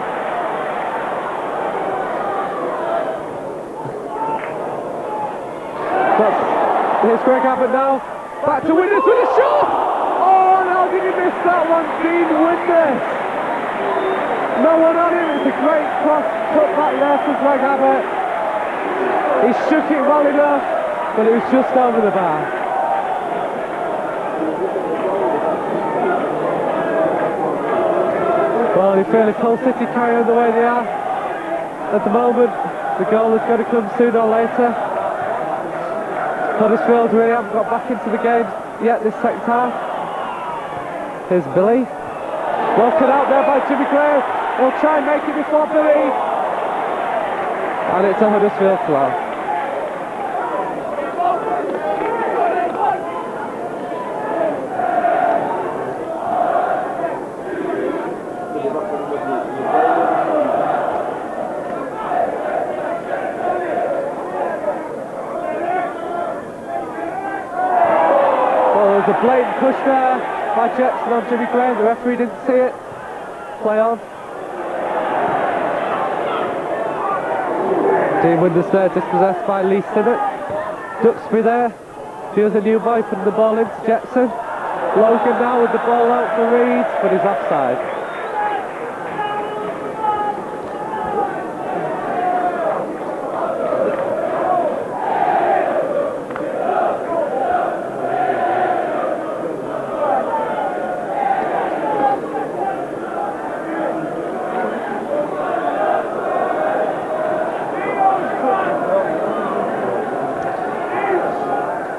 Here's Greg Abbott now. Back to Windus with a shot! Oh, and how did he miss that one? Dean Windus! No one on him. It's a great cross cut back there for Greg Abbott. He shook it well enough, but it was just over the bar. Well, you feel if Hull City carry on the way they are at the moment, the goal is going to come sooner or later. Huddersfield really haven't got back into the game yet this second half. Here's Billy. Well cut out there by Jimmy Gray. He'll try and make it before Billy. And it's a Huddersfield throw. There's a blatant push there by Jetson on Jimmy Gray. The referee didn't see it. Play on. Dean Windus there, dispossessed by Lee Sinnott. Duxbury there. Feels a new boy putting the ball into Jetson. Logan now with the ball out for Reed, but he's offside.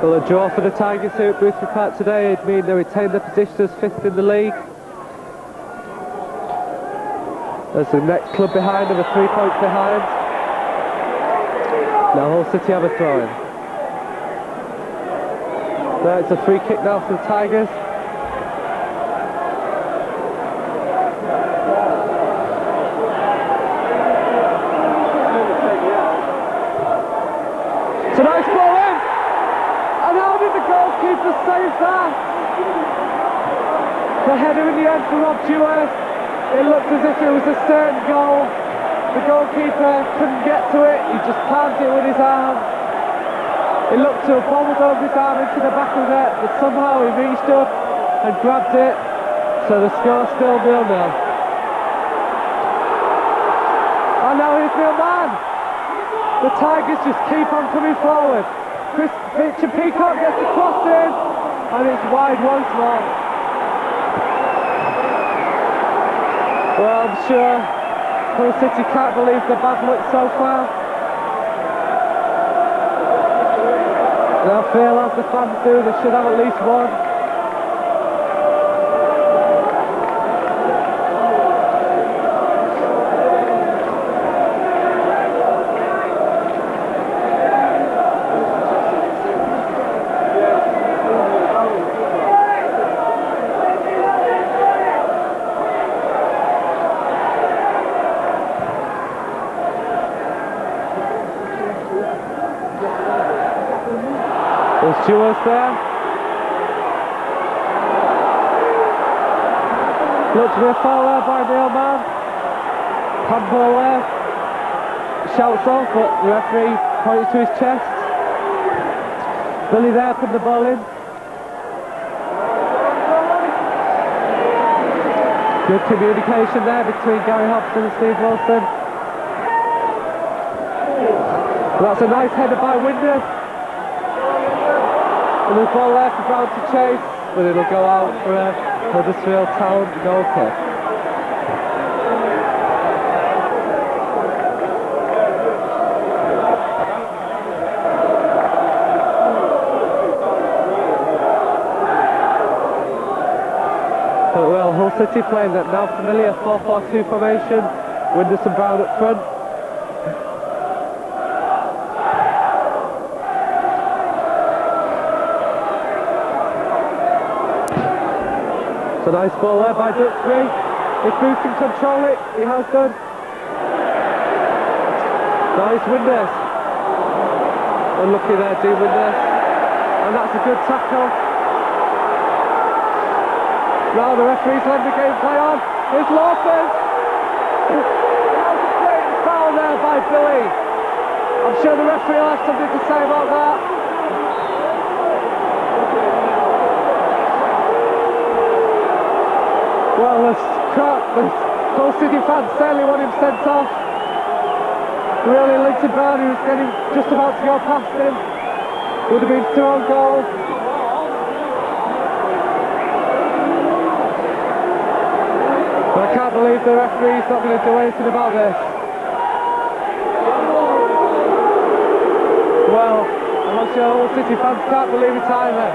Well, a draw for the Tigers here at Boothby Park today. It'd mean they retain their position as 5th in the league. There's the next club behind them, 3 points behind. Now Hull City have a throw-in. Now it's a free kick now for the Tigers. It's a nice ball in! And how did the goalkeeper save that? The header in the end for Rob Dewar. It looked as if it was a certain goal. The goalkeeper couldn't get to it. He just palmed it with his arm. It looked to have bobbled over his arm into the back of the net, but somehow he reached up and grabbed it. So the score's still 0-0. And now here's Neil Mann. The Tigers just keep on coming forward. Richard Peacock gets the cross in, and it's wide once more. Well, I'm sure Hull City can't believe the bad luck so far. They'll feel as the fans do, they should have at least one. There's Jewers there. Looks to be a foul there by Neil Mann. Handball there. Shouts off, but the referee points to his chest. Billy there putting the ball in. Good communication there between Gary Hobson and Steve Wilson. That's a nice header by Windus. And the ball there for Brown to chase, but it'll go out for a Huddersfield Town goal kick. But well, Hull City playing that now familiar 4-4-2 formation, Windus and Brown up front. It's a nice ball there by Duxbury. If Booth can control it, he has done. Nice Windus. Unlucky there, Dean Windus. And that's a good tackle. Now the referee's letting the game play on. It's Lawford. That was a great foul there by Billy. I'm sure the referee will have something to say about that. Well, the Hull City fans certainly want him sent off. Really, Linton Brown, who was getting just about to go past him, would have been thrown goal. But I can't believe the referee's not going to do anything about this. Well, I'm sure all City fans can't believe it either.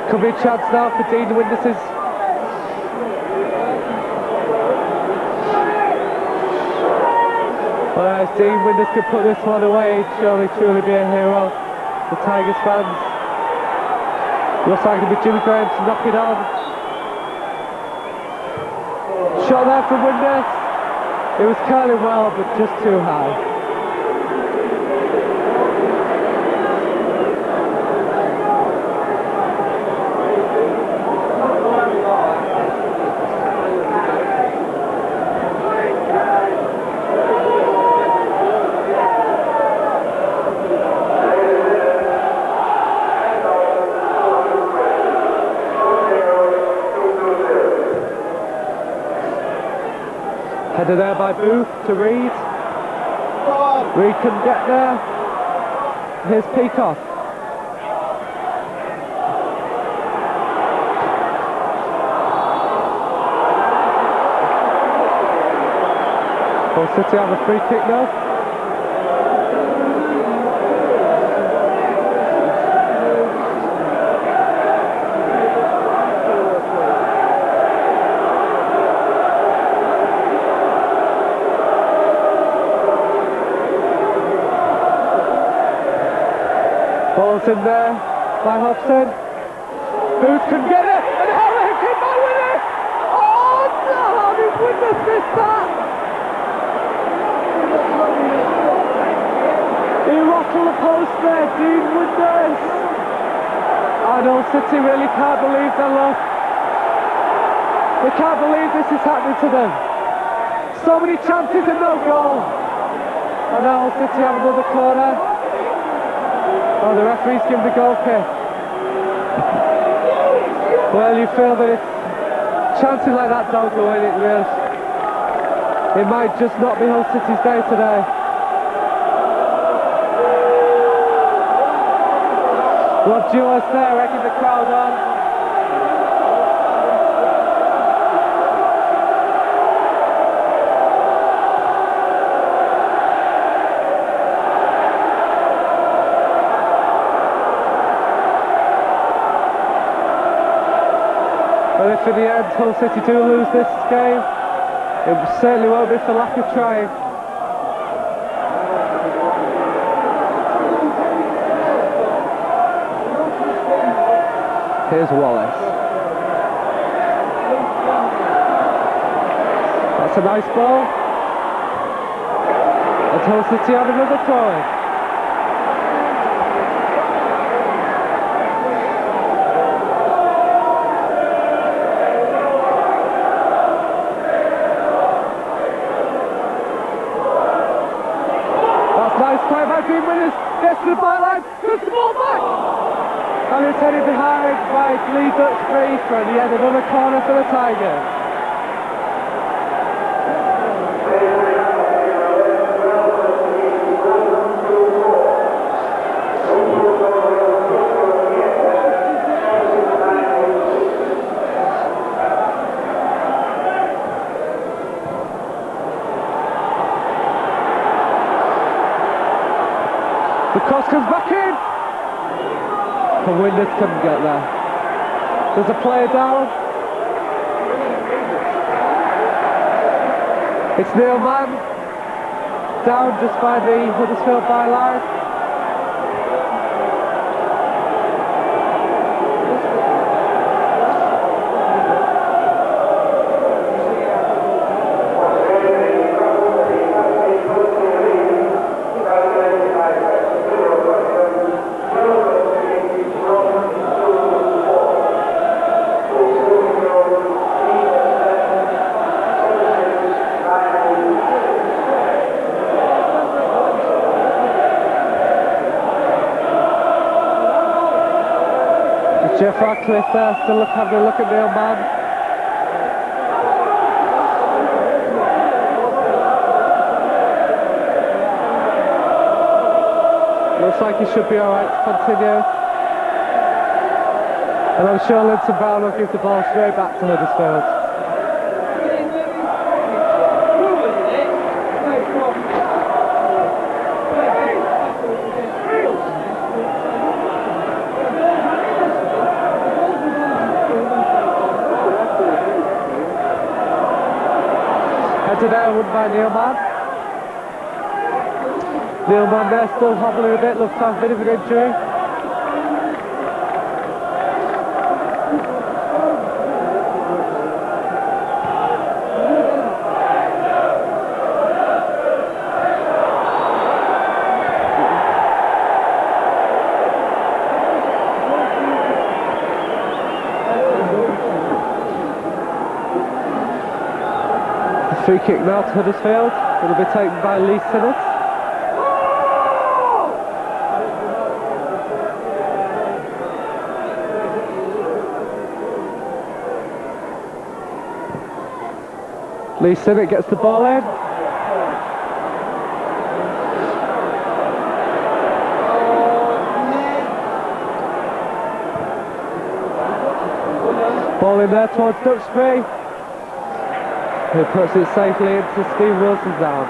Could be a chance now for Dean Witnesses. Well, if Dean Winters could put this one away, he'd surely truly be a hero. The Tigers fans. Looks like it'll be Jimmy Graham to knock it on. Shot there from Winters. It was curling well, but just too high. Headed there by Booth to Reed. Reed couldn't get there. Here's Peacock. Hull City have a free kick now. Ball's in there by Hobson. Booth can get it, and Howard came by with it! Oh no, how did Winters miss that? He rattled the post there, Dean Winters. And Hull City really can't believe their luck. They can't believe this is happening to them. So many chances and no goal. And now Hull City have another corner. Oh, the referee's given the goal kick. Well, you feel that chances like that don't go in, it might just not be Hull City's day today. Rob Dewars there, egging the crowd on. Well, if in the end Hull City do lose this game, it certainly won't be for lack of trying. Here's Wallace. That's a nice ball. And Hull City have another throw-in. Dean Winters gets to the byline, puts the ball back! And it's headed behind by Lee Duxbury for the end, another corner for the Tigers. The cross comes back in! And Winters couldn't get there. There's a player down. It's Neil Mann, down just by the Huddersfield byline. Jeff Radcliffe there, still having a look at Neil Mann. Looks like he should be alright to continue. And I'm sure Linton Brown will give the ball straight back to Huddersfield. Headed out by Neil Mann. Neil Mann there still hobbling a bit, looks to have a bit of an injury. Free kick now to Huddersfield. It'll be taken by Lee Sinnott. Lee Sinnott gets the ball in. Ball in there towards Duxbury. Who puts it safely into Steve Wilson's arms.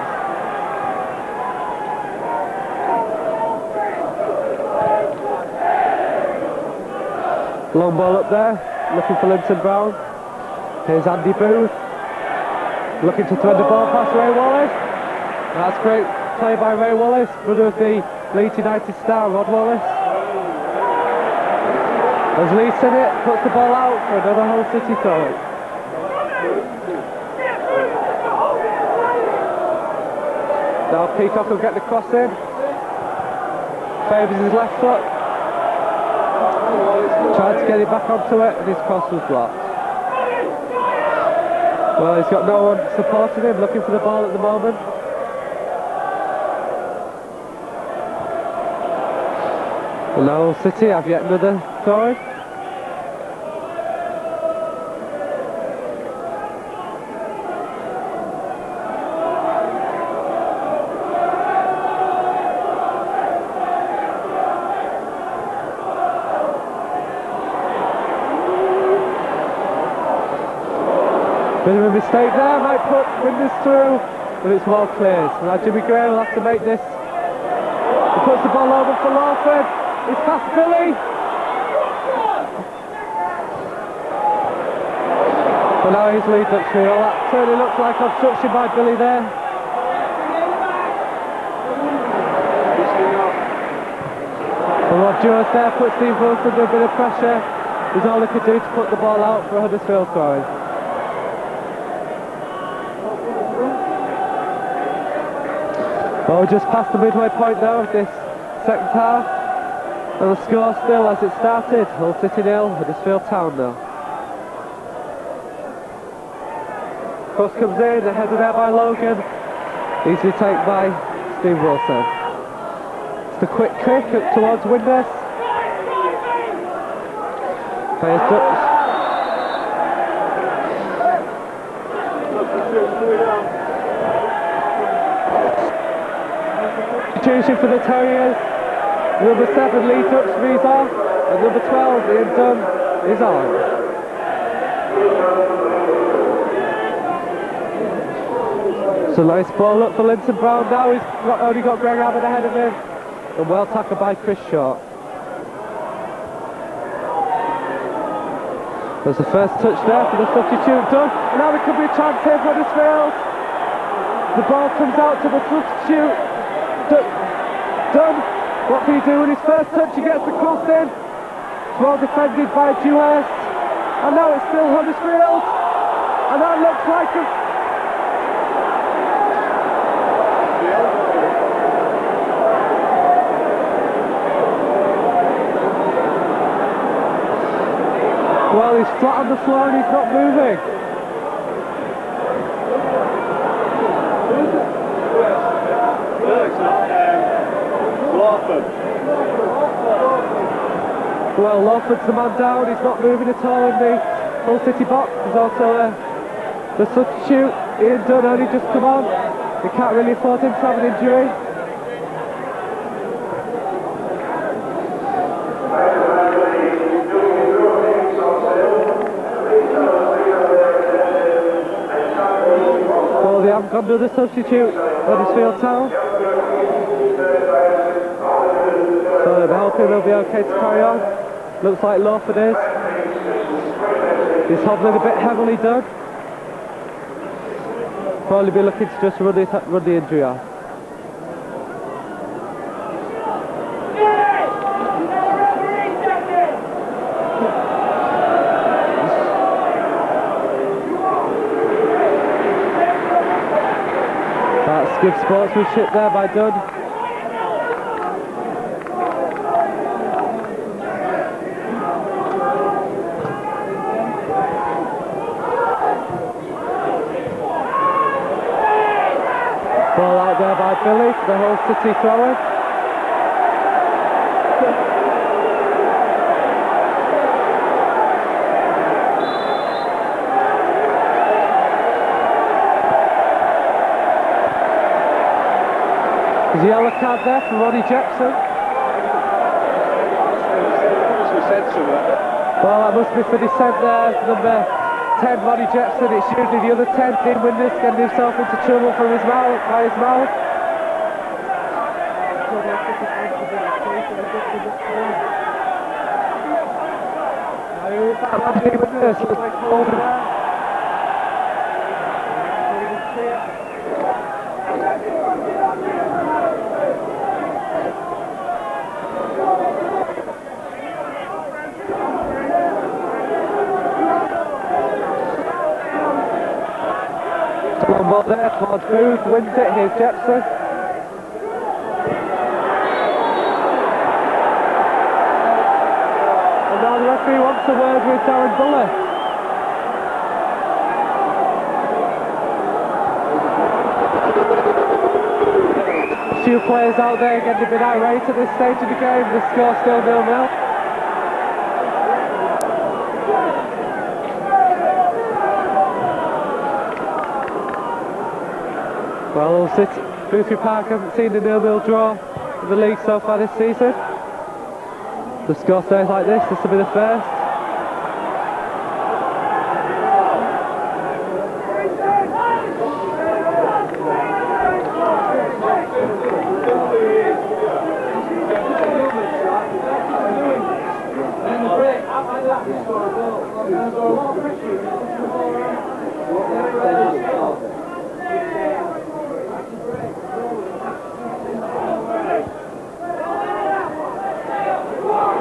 Long ball up there, looking for Linton Brown. Here's Andy Booth, looking to thread the ball past Ray Wallace. That's great play by Ray Wallace, brother of the Leeds United star Rod Wallace. As Lee Sinnott puts the ball out for another Hull City throw. Now Peacock will get the cross in. Favours his left foot. Tried to get it back onto it and his cross was blocked. Well, he's got no one supporting him, looking for the ball at the moment. And now Hull City have yet another throw in. Bit of a mistake there, might win this through, but it's well cleared. Now Jimmy Gray will have to make this. He puts the ball over for Lawford. It's past Billy. But now he's lead Duxbury. Well, that certainly looks like obstruction by Billy there. And Rob Jones there puts Steve Wilson under a bit of pressure. There's all he could do to put the ball out for Huddersfield throwing. Well, we're just past the midway point now of this second half, and the score still as it started. Hull City 0, Huddersfield Town 0. Cross comes in, headed there by Logan, easily taken by Steve Wilson. It's the quick kick up towards Windus. Players Dux. Substitution for the Terriers. Number 7 Lee Duxbury's off, and number 12 Ian Dunn is on. So nice ball up for Linton Brown now. He's only got Greg Abbott ahead of him, and well tackled by Chris Short. There's the first touch there for the substitute Dunn, and now there could be a chance here for Huddersfield. The ball comes out to the substitute. Dunn, what can he do with his first touch? He gets the cross in. It's well defended by Dewhurst. And now it's still Huddersfield. And that looks like a... Well, he's flat on the floor and he's not moving. Well, Lawford's the man down, he's not moving at all in the Hull City box. There's also the substitute, Ian Dunn, only just come on. They can't really afford him to have an injury. Well, they haven't gone to the substitute, Huddersfield Town. So they're hoping he'll be okay to carry on. Looks like Lawford is. He's hobbling a bit heavily done. Probably be looking to just run the injury off. That's good sportsmanship there by Dunn. Ball out there by Billy, the Hull City thrower. There's a yellow card there for Ronnie Jepson. Well, that must be for dissent there, number 10, Ronnie Jepson. It's usually the other 10, Dean Windus, getting himself into trouble from his mouth, by his mouth. Dean Windus looks like over there. One ball there towards Booth, wins it, here's Jepson. And now the referee wants a word with Darren Bullock. A few players out there getting a bit irate at this stage of the game, the score still 0-0. Well, Boothby Park haven't seen a 0-0 draw in the league so far this season. The score stays like this will be the first.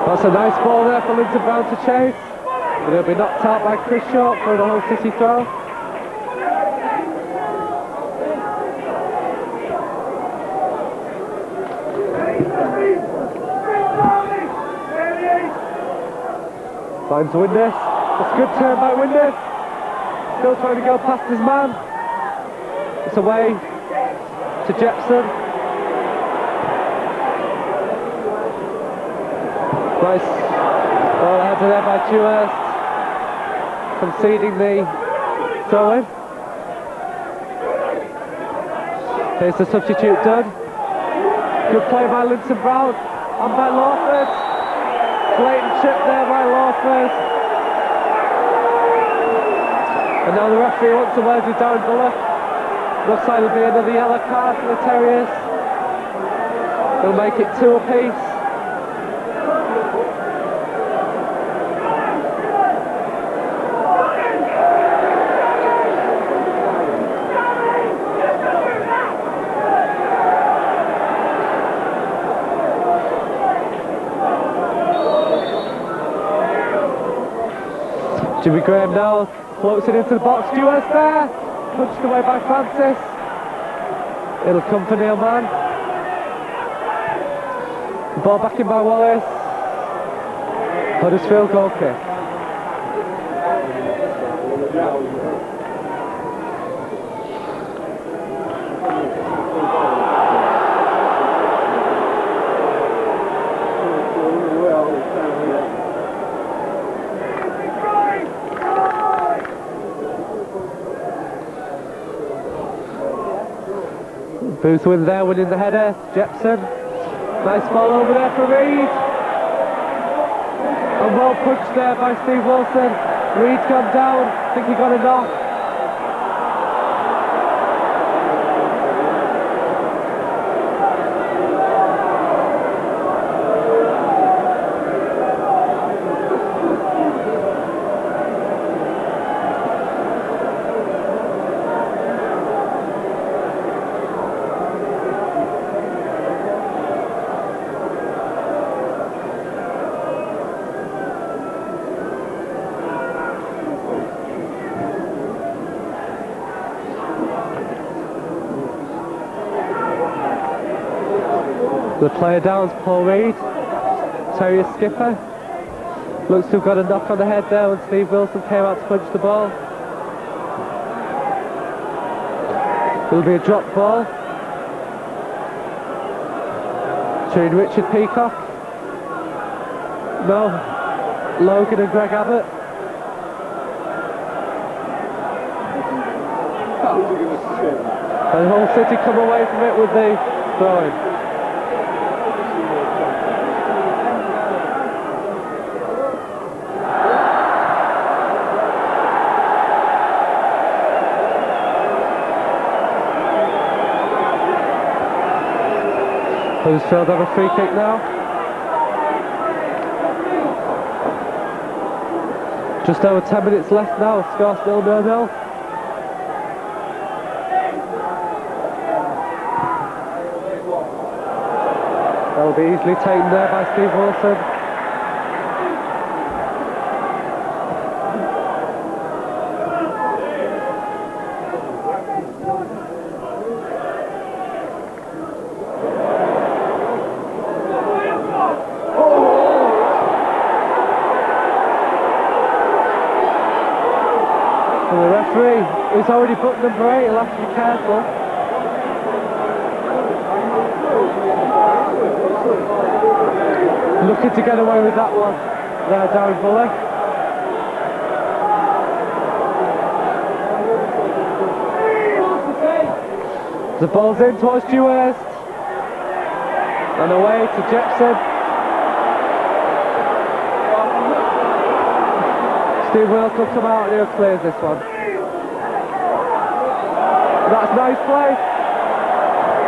That's a nice ball there for Linton Brown to chase. But he'll be knocked out by Chris Short for the Hull City throw. Finds Windus. It's a good turn by Windus. Still trying to go past his man. It's away to Jepson. Nice ball ahead there by Dewhurst, conceding the throw-in. Here's the substitute done. Good play by Linton Brown and by Lawford. Blatant chip there by Lawford. And now the referee wants a word with Darren Bullock. Looks like there'll be another yellow card for the Terriers. They'll make it 2 apiece. Jimmy Graham now floats it into the box. Dewhurst there, punched away by Francis. It'll come for Neil Mann. The ball back in by Wallace. Huddersfield goal kick. Who's win there, winning the header? Jepson. Nice ball over there for Reed. And well punched there by Steve Wilson. Reed's gone down. I think he got a knock. The player down's Paul Reed, Terrier skipper. Looks to have got a knock on the head there when Steve Wilson came out to punch the ball. It'll be a drop ball. Between Richard Peacock. No, Logan and Greg Abbott. And Hull City come away from it with the throw-in. Huddersfield have a free kick now. Just over 10 minutes left now, score still 0-0. That'll be easily taken there by Steve Wilson. And the referee, he's already booked number 8, he'll have to be careful. Looking to get away with that one there, Darren Buller. The ball's in towards Dewhurst. And away to Jepson. Steve Wilson will come out and he'll clear this one. That's nice play.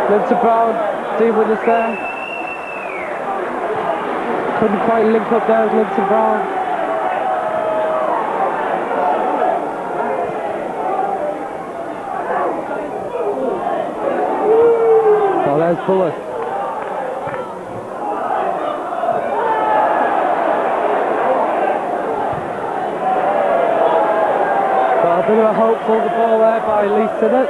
Linton Brown, team winners there. Couldn't quite link up there with Linton Brown. Oh, there's Buller. A bit of a hope for the ball there by Lee Sinnott.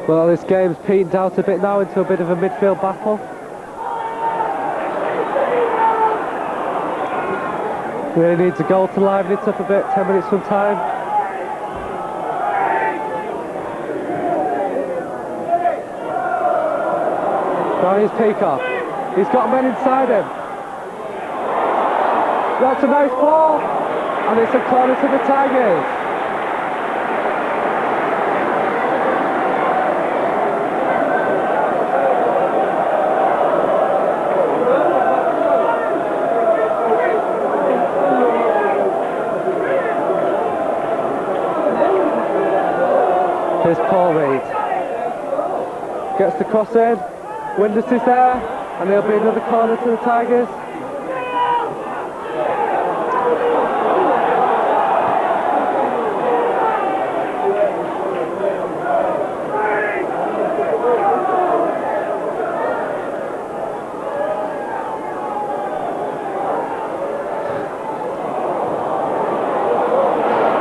Well, this game's petered out a bit now into a bit of a midfield battle. Really needs a goal to liven it up a bit, 10 minutes from time. Here's Peacock. He's got men inside him. That's a nice ball. And it's a corner to the Tigers. Here's Paul Reed. Gets the cross in. Windus is there, and there'll be another corner to the Tigers.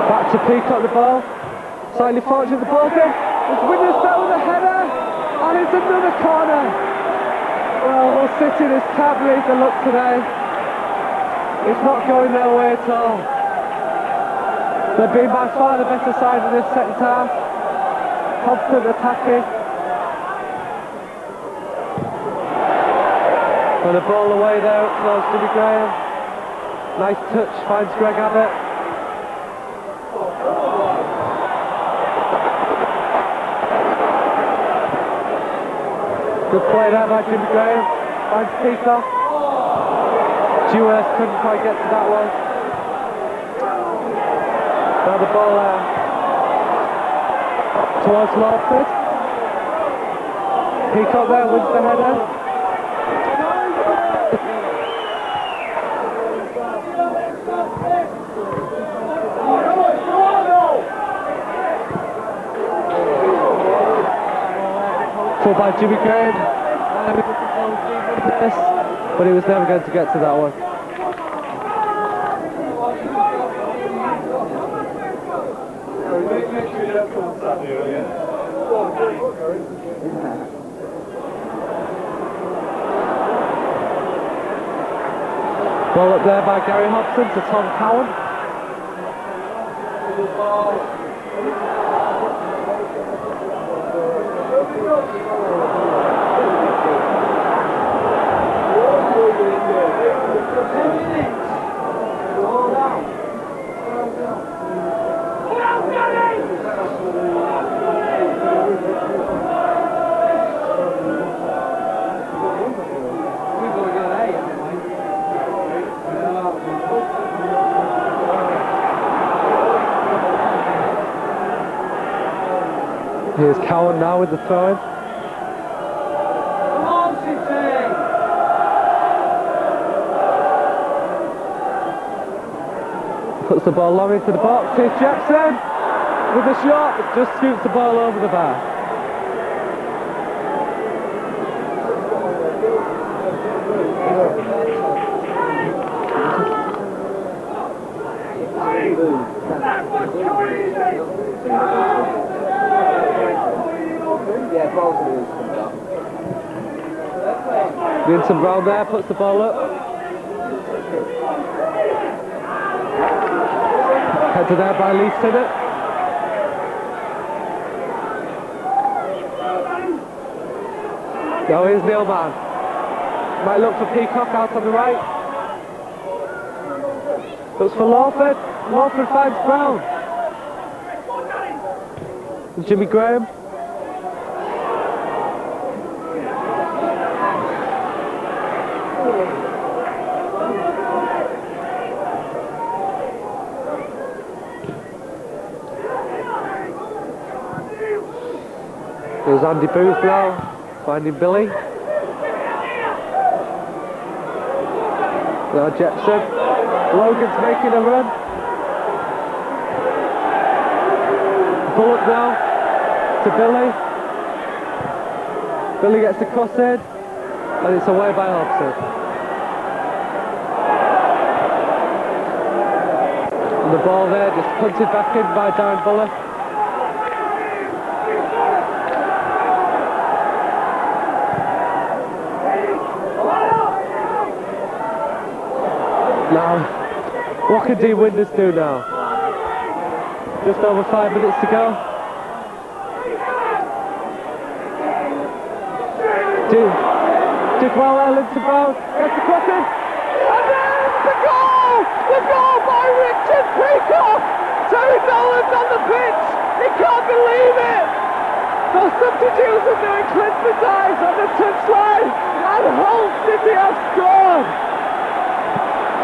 Back to Peacock the ball. Slightly fortunate the ball's in. There's Windus there with a header. And it's another corner. Well, Hull City just can't believe the luck today. It's not going their way at all. They've been by far the better side in this second half. Confident attacking. With the ball away there towards Jimmy Graham. Nice touch, finds Greg Abbott. Good play there by Jimmy Graham. Finds Peacock. Dewhurst couldn't quite get to that one. Now the ball towards Lawford. Peacock there wins the header. Full by Jimmy Graham. But he was never going to get to that one. Ball up there by Gary Hobson to Tom Cowan. Here's Cowan now with the throw-in. Puts the ball long into the box. Here's Jackson with a shot, but just scoots the ball over the bar. Vincent Brown there puts the ball up. Headed there by Lee Sinnott. Now here's Neilman. Might look for Peacock out on the right. Looks for Lawford. Lawford finds Brown. And Jimmy Graham. There's Andy Booth now, finding Billy. Now Jepson. Logan's making a run. Bullock now to Billy. Billy gets the cross in, and it's away by Hobson. And the ball there just punted back in by Darren Bullock. Now, what can Dean Winders do now? Just over 5 minutes to go. Did well there, Linton Brown, gets the cross in, and there's the goal! The goal by Richard Peacock! Terry Nolan's on the pitch, he can't believe it! The substitutes are doing Clintman's eyes on the touchline, and Hull City have scored!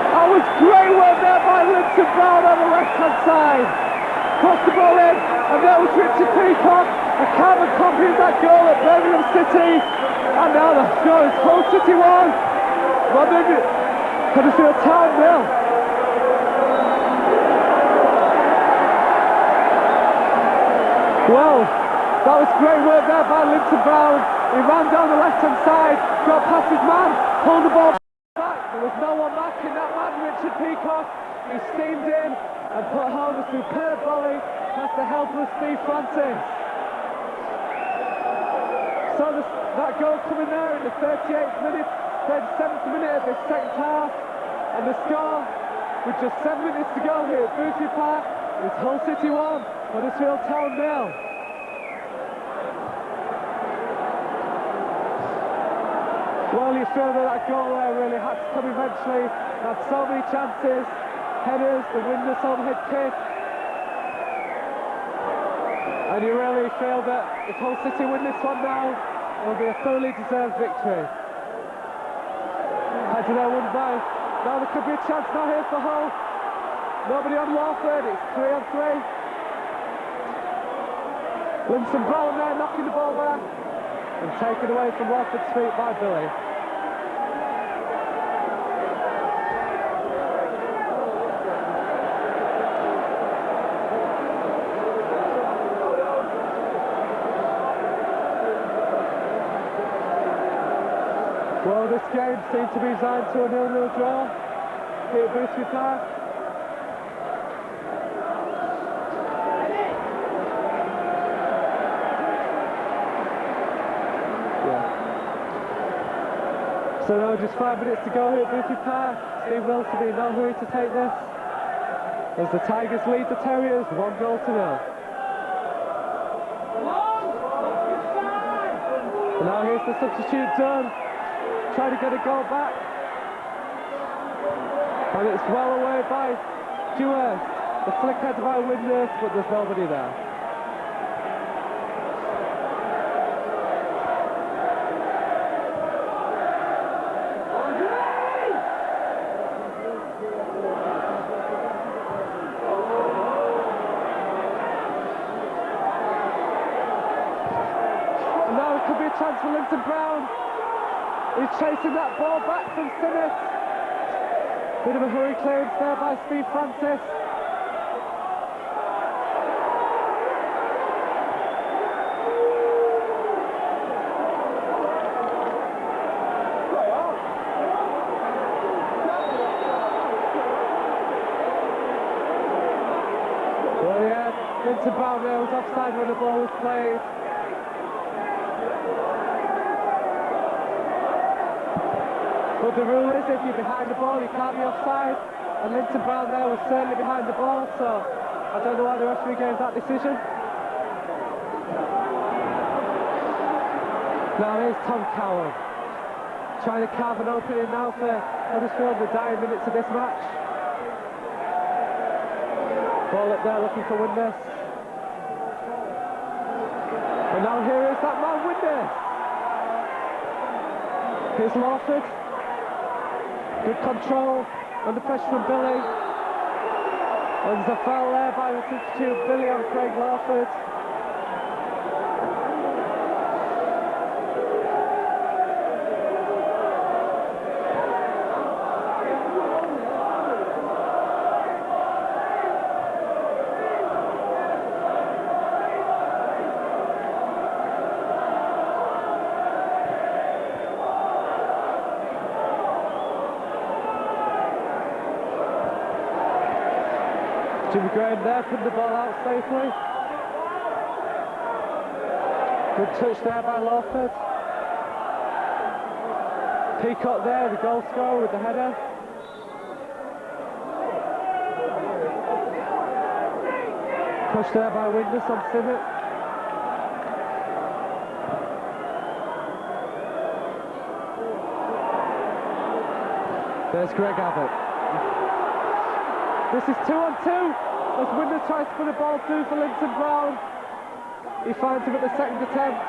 That was great work there by Linton Brown on the left-hand side. Crossed the ball in, and there was Richard Peacock. A carbon copy of that goal at Birmingham City. And now the score is Hull City 1. Huddersfield Town 0. Well, that was great work there by Linton Brown. He ran down the left-hand side, got past his man, pulled the ball back. There was no one back in that man, Richard Peacock. He steamed in and put home a superb volley past the helpless Steve Francis. So that goal coming there in the 38th minute, 37th minute of this second half, and the score with just 7 minutes to go here at Boothby Park is Hull City 1, Huddersfield Town 0. Well, you feel that goal there really had to come eventually. Had so many chances, headers, the winner's own head kick. And you really feel that if Hull City win this one now, it'll be a thoroughly deserved victory. Header there won by. Now there could be a chance now here for Hull. Nobody on Lawford, it's 3 on 3. Linson Brown there knocking the ball back and taken away from Lawford's feet by Billy. Well, this game seems to be designed to a 0-0 draw here at Boothby Park. So now just 5 minutes to go here at Boothby Park. Steve Wilson in no hurry to take this, as the Tigers lead the Terriers 1-0. And now here's the substitute done, trying to get a goal back. And it's well away by Dewhurst. The flick head by Windus, but there's nobody there. Chance for Linton Brown. He's chasing that ball back from Sinnott. Bit of a hurry clearance there by Steve Francis. Well, yeah, Linton Brown there was offside when the ball was played. But the rule is if you're behind the ball, you can't be offside. And Linton Brown there was certainly behind the ball, so I don't know why the referee gave that decision. Now here's Tom Coward, trying to carve an opening now for Huddersfield, the dying minutes of this match. Ball up there looking for Windus. And now here is that man Windus. Here's Lawford. Good control, under pressure from Billy. And there's a foul there by the substitute Billy on Craig Lawford. Jimmy Graham there, putting the ball out safely. Good touch there by Lawford. Peacock there, the goal scorer with the header. Push there by Windus on Sinnott. There's Greg Abbott. This is 2 on 2 as Windus tries to put a ball through for Linton Brown. He finds him at the second attempt.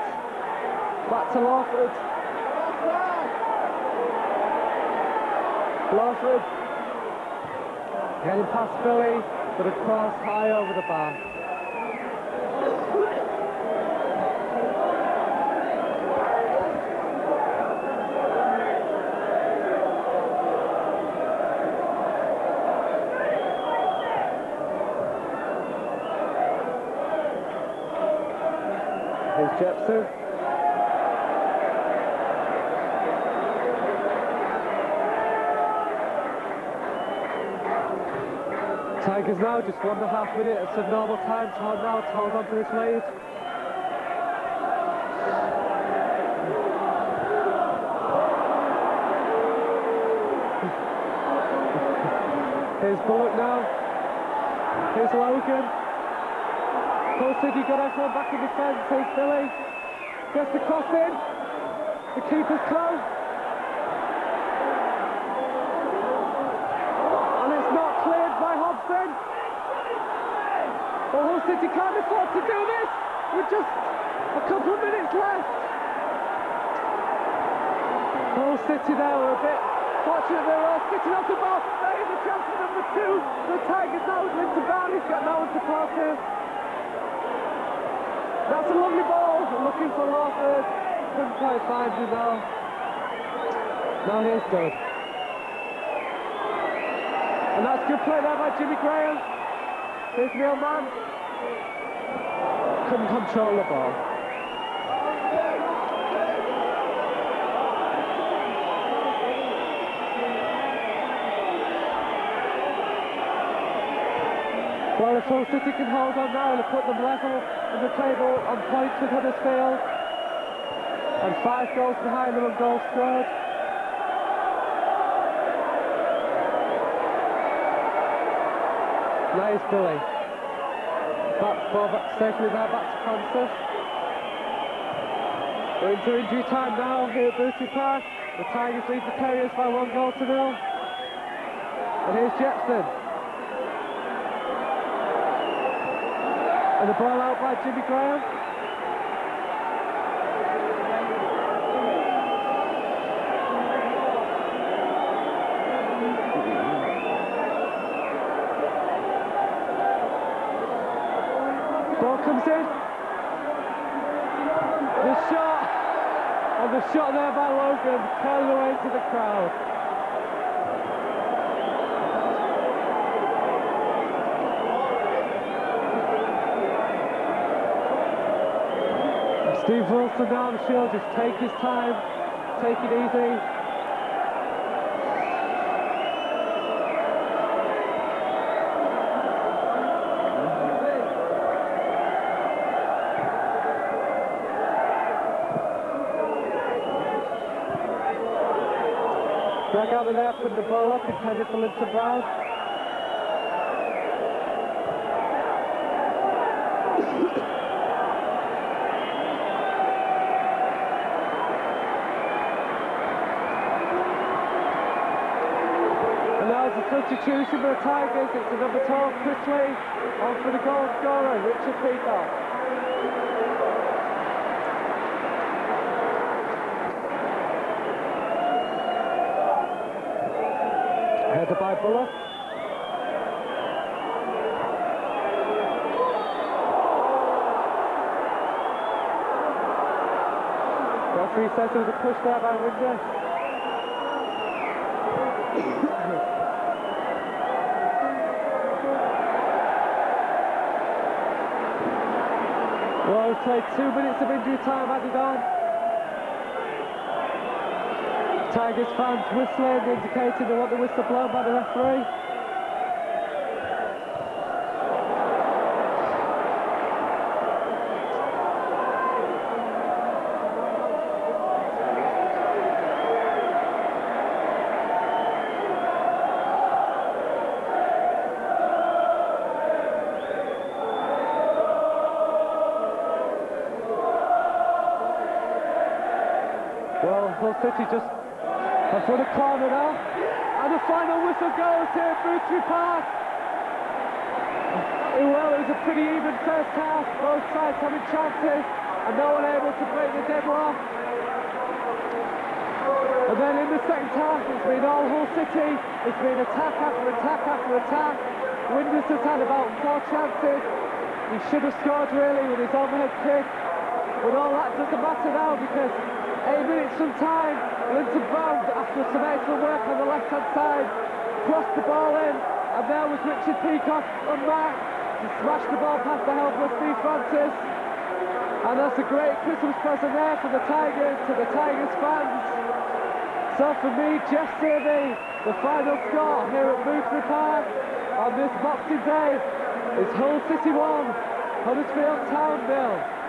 Back to Lawford. Lawford getting past Billy, but a cross high over the bar. Here's Jepson. Tigers now just 1.5 minutes of normal time to hold on to this lead. Here's Bullock now. Here's Logan. Hull City got everyone back in defence. Here's Billy. Gets the cross in. The keeper's close. But Hull City can't afford to do this with just a couple of minutes left. Hull City there were a bit fortunate, they're all sitting off the ball. There is a chance for number 2. The Tigers now with Linton Brown, he's got no one to pass him. That's a lovely ball, looking for Lawford. Couldn't quite find him though. No, he's good. And that's good play there by Jimmy Graham. Here's Neil Mann. Couldn't control the ball. Well, if Hull City can hold on now and put them level in the table on points with Huddersfield, and 5 goals behind them on goals scored. Nice Billy. Safely there, back to Francis. We're into injury time now here at Booty Park. The Tigers lead the Terriers by 1-0. And here's Jepson. And the ball out by Jimmy Graham. Ball comes in. The shot. And the shot there by Logan, curled away to the crowd. Steve Wilson down the field, just take his time, take it easy. Drag out the net, put the ball up, intended for Linton Brown. Substitution for the Tigers, it's the number 12, Chris Lee, on for the goal scorer, Richard Peacock. Headed by Bullock. Referee says there was a push there by Winder. Well, we've played 2 minutes of injury time added on. Tigers fans whistling, indicating they want the whistle blown by the referee. Well, Hull City just have won a corner now, and the final whistle goes here at Boothby Park. Well, it was a pretty even first half, both sides having chances, and no one able to break the deadlock. And then in the second half, it's been all Hull City, it's been attack after attack after attack. Winders has had about 4 chances. He should have scored really with his overhead kick, but all that doesn't matter now because 8 minutes from time, Linton Brown, after some excellent work on the left-hand side, crossed the ball in, and there was Richard Peacock unmarked to smash the ball past the helpless Steve Francis. And that's a great Christmas present there for the Tigers, to the Tigers fans. So for me, Jeff Searby, the final score here at Boothby Park on this Boxing Day is Hull City 1, Huddersfield Town 0.